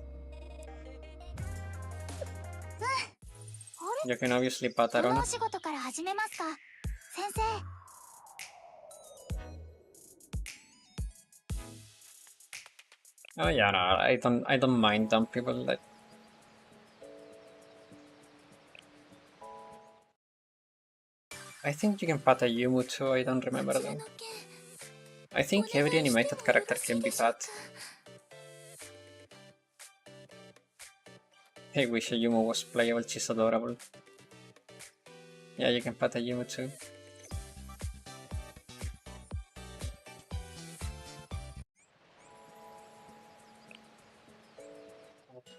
You can obviously pat この Aruna. お仕事から始めますか先生。 Oh yeah, no, I don't mind dumb people. Like, I think you can pat a Yumu too. I don't remember them. I think every animated character can be pat. I wish a Yumu was playable. She's adorable. Yeah, you can pat a Yumu too.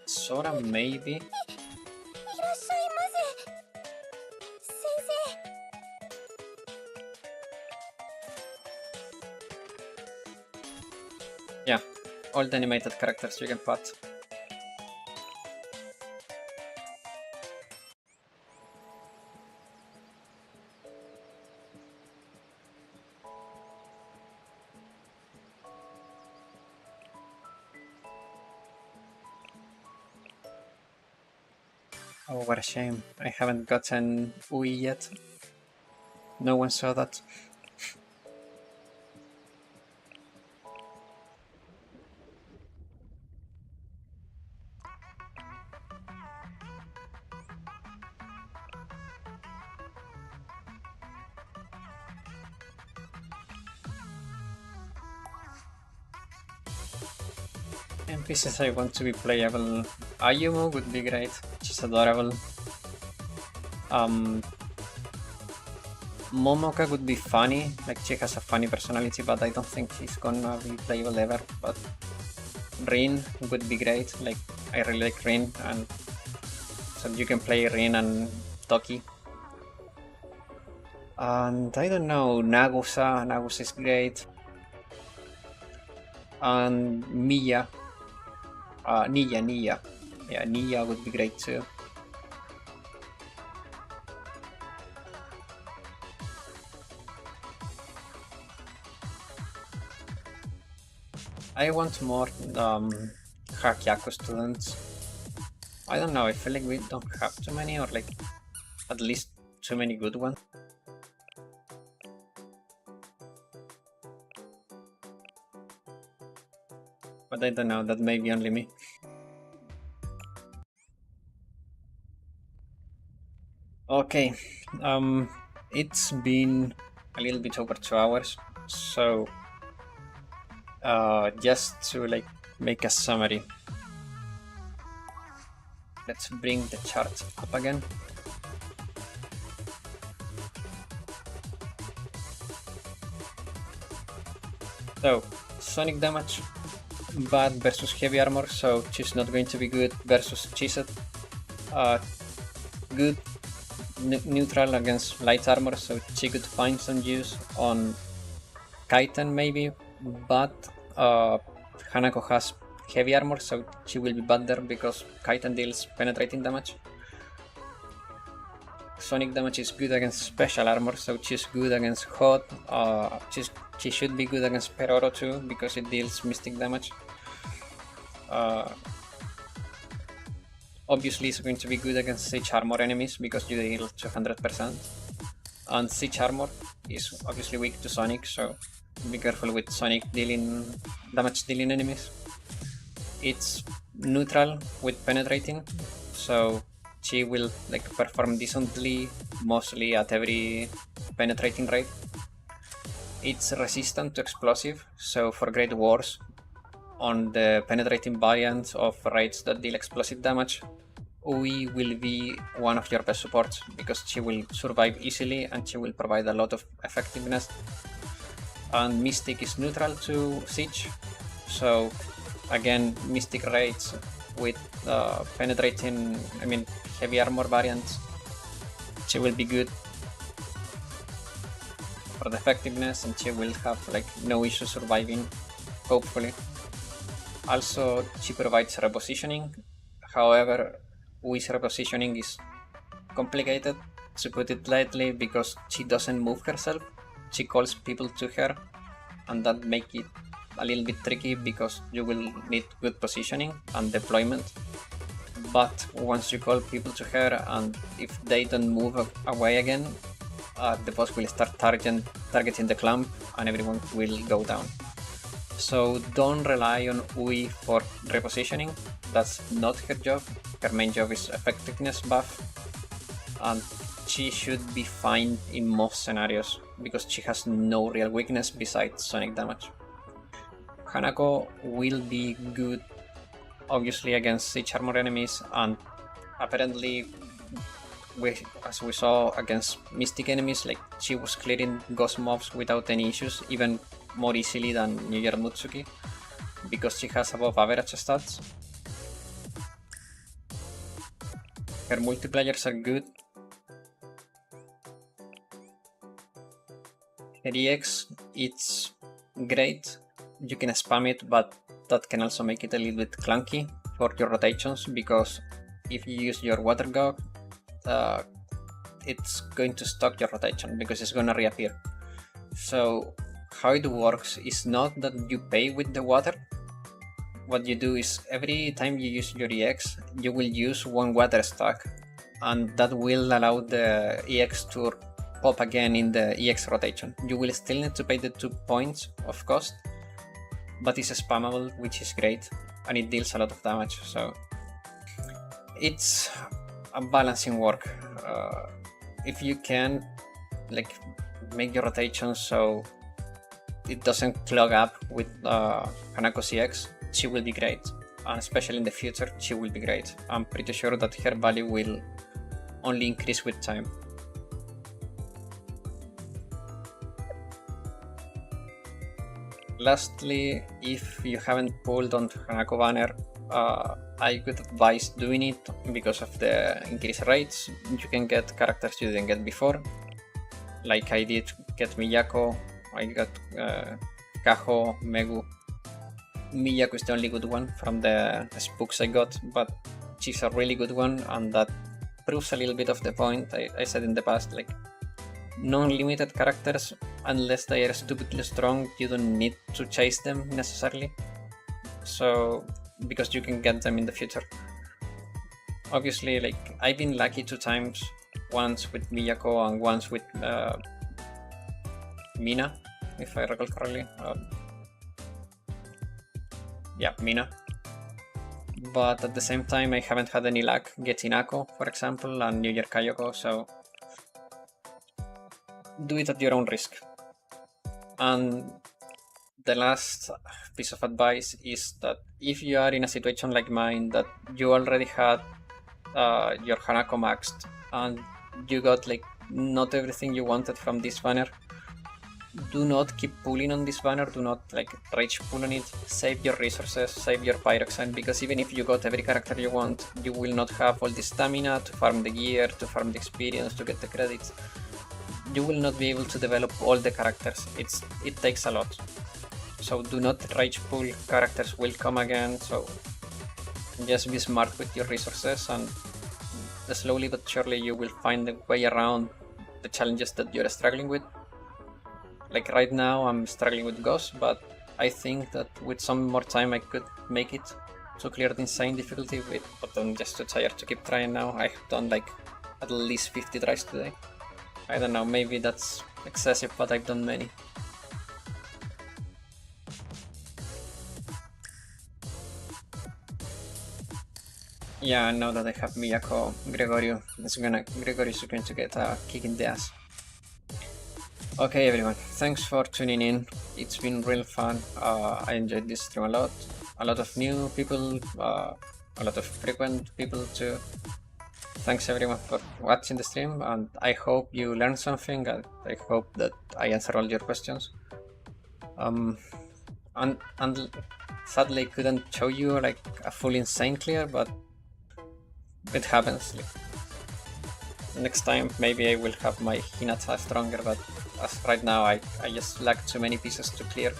Sora maybe. いらっしゃいませ。先生。 Yeah, all the animated characters you can pat. Oh, what a shame. I haven't gotten Ui yet. No one saw that. NPCs I want to be playable. Ayumu would be great. She's adorable. Momoka would be funny. Like, she has a funny personality, but I don't think she's gonna be playable ever. But Rin would be great. Like, I really like Rin, and so you can play Rin and Toki. And I don't know, Nagusa is great. And Miya. Nia. Yeah, Nia would be great too. I want more Hakyaku students. I don't know, I feel like we don't have too many, or like at least too many good ones. But I don't know, that may be only me. Okay, it's been a little bit over 2 hours, so just to like make a summary, let's bring the chart up again. So, sonic damage, bad versus heavy armor, so she's not going to be good versus Chised. Good neutral against light armor, so she could find some use on Kaiten maybe, but Hanako has heavy armor, so she will be bad there because Kaiten deals penetrating damage. Sonic damage is good against special armor, so she's good against Hot. She should be good against Peroro too, because it deals mystic damage. Obviously it's going to be good against Siege Armor enemies because you deal 200%. And Siege Armor is obviously weak to Sonic, so be careful with Sonic damage dealing enemies. It's neutral with penetrating, so she will like perform decently mostly at every penetrating rate. It's resistant to explosive, so for Great Wars on the penetrating variant of raids that deal explosive damage, Ui will be one of your best supports because she will survive easily and she will provide a lot of effectiveness. And Mystic is neutral to Siege, so again Mystic raids with penetrating, heavy armor variants, she will be good for the effectiveness and she will have like no issue surviving, hopefully. Also, she provides repositioning, however, Ui's repositioning is complicated, to put it lightly, because she doesn't move herself, she calls people to her, and that makes it a little bit tricky because you will need good positioning and deployment. But once you call people to her and if they don't move away again, the boss will start targeting the clump and everyone will go down. So don't rely on Ui for repositioning, that's not her job. Her main job is effectiveness buff, and she should be fine in most scenarios because she has no real weakness besides sonic damage. Hanako will be good obviously against siege armor enemies, and apparently as we saw against mystic enemies, like she was clearing ghost mobs without any issues, even more easily than New Year Mutsuki, because she has above average stats. Her multiplayers are good. Her EX, it's great, you can spam it, but that can also make it a little bit clunky for your rotations, because if you use your water gog, it's going to stop your rotation because it's gonna reappear. So how it works is not that you pay with the water. What you do is every time you use your EX, you will use one water stack, and that will allow the EX to pop again in the EX rotation. You will still need to pay the 2 points of cost, but it's spammable, which is great, and it deals a lot of damage. So it's a balancing work. If you can like make your rotation so it doesn't clog up with Hanako CX, she will be great, and especially in the future she will be great. I'm pretty sure that her value will only increase with time. Lastly, if you haven't pulled on Hanako banner, I would advise doing it because of the increased rates. You can get characters you didn't get before, like I did get Miyako, I got Kaho, Megu. Miyako is the only good one from the spooks I got, but she's a really good one, and that proves a little bit of the point I said in the past, like non-limited characters, unless they are stupidly strong, you don't need to chase them necessarily. So, because you can get them in the future. Obviously, like I've been lucky 2 times, once with Miyako and once with Mina, if I recall correctly. Yeah, Mina. But at the same time, I haven't had any luck getting Ako, for example, and New Year Kayoko, so do it at your own risk. And the last piece of advice is that if you are in a situation like mine, that you already had your Hanako maxed and you got like not everything you wanted from this banner, do not keep pulling on this banner, do not like rage pull on it, save your resources, save your pyroxene, because even if you got every character you want, you will not have all the stamina to farm the gear, to farm the experience, to get the credits. You will not be able to develop all the characters, it takes a lot. So do not rage pull, characters will come again, so just be smart with your resources, and slowly but surely you will find a way around the challenges that you're struggling with. Like right now I'm struggling with Ghost, but I think that with some more time I could make it. to clear the insane difficulty with, but I'm just too tired to keep trying now. I've done like at least 50 tries today. I don't know, maybe that's excessive, but I've done many. Yeah, now that I have Miyako, Gregorio is going to get a kick in the ass. Okay everyone, thanks for tuning in. It's been real fun. I enjoyed this stream a lot. A lot of new people, a lot of frequent people too. Thanks everyone for watching the stream, and I hope you learned something. I hope that I answered all your questions. And sadly couldn't show you like a full insane clear, but it happens. Next time maybe I will have my Hinata stronger, but as right now I just lack too many pieces to clear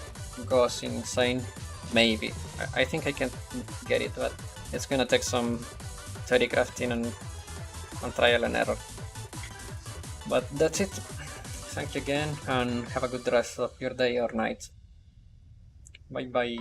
Ghost in insane. Maybe. I think I can get it, but it's gonna take some 30 crafting and trial and error. But that's it. Thank you again, and have a good rest of your day or night. Bye bye.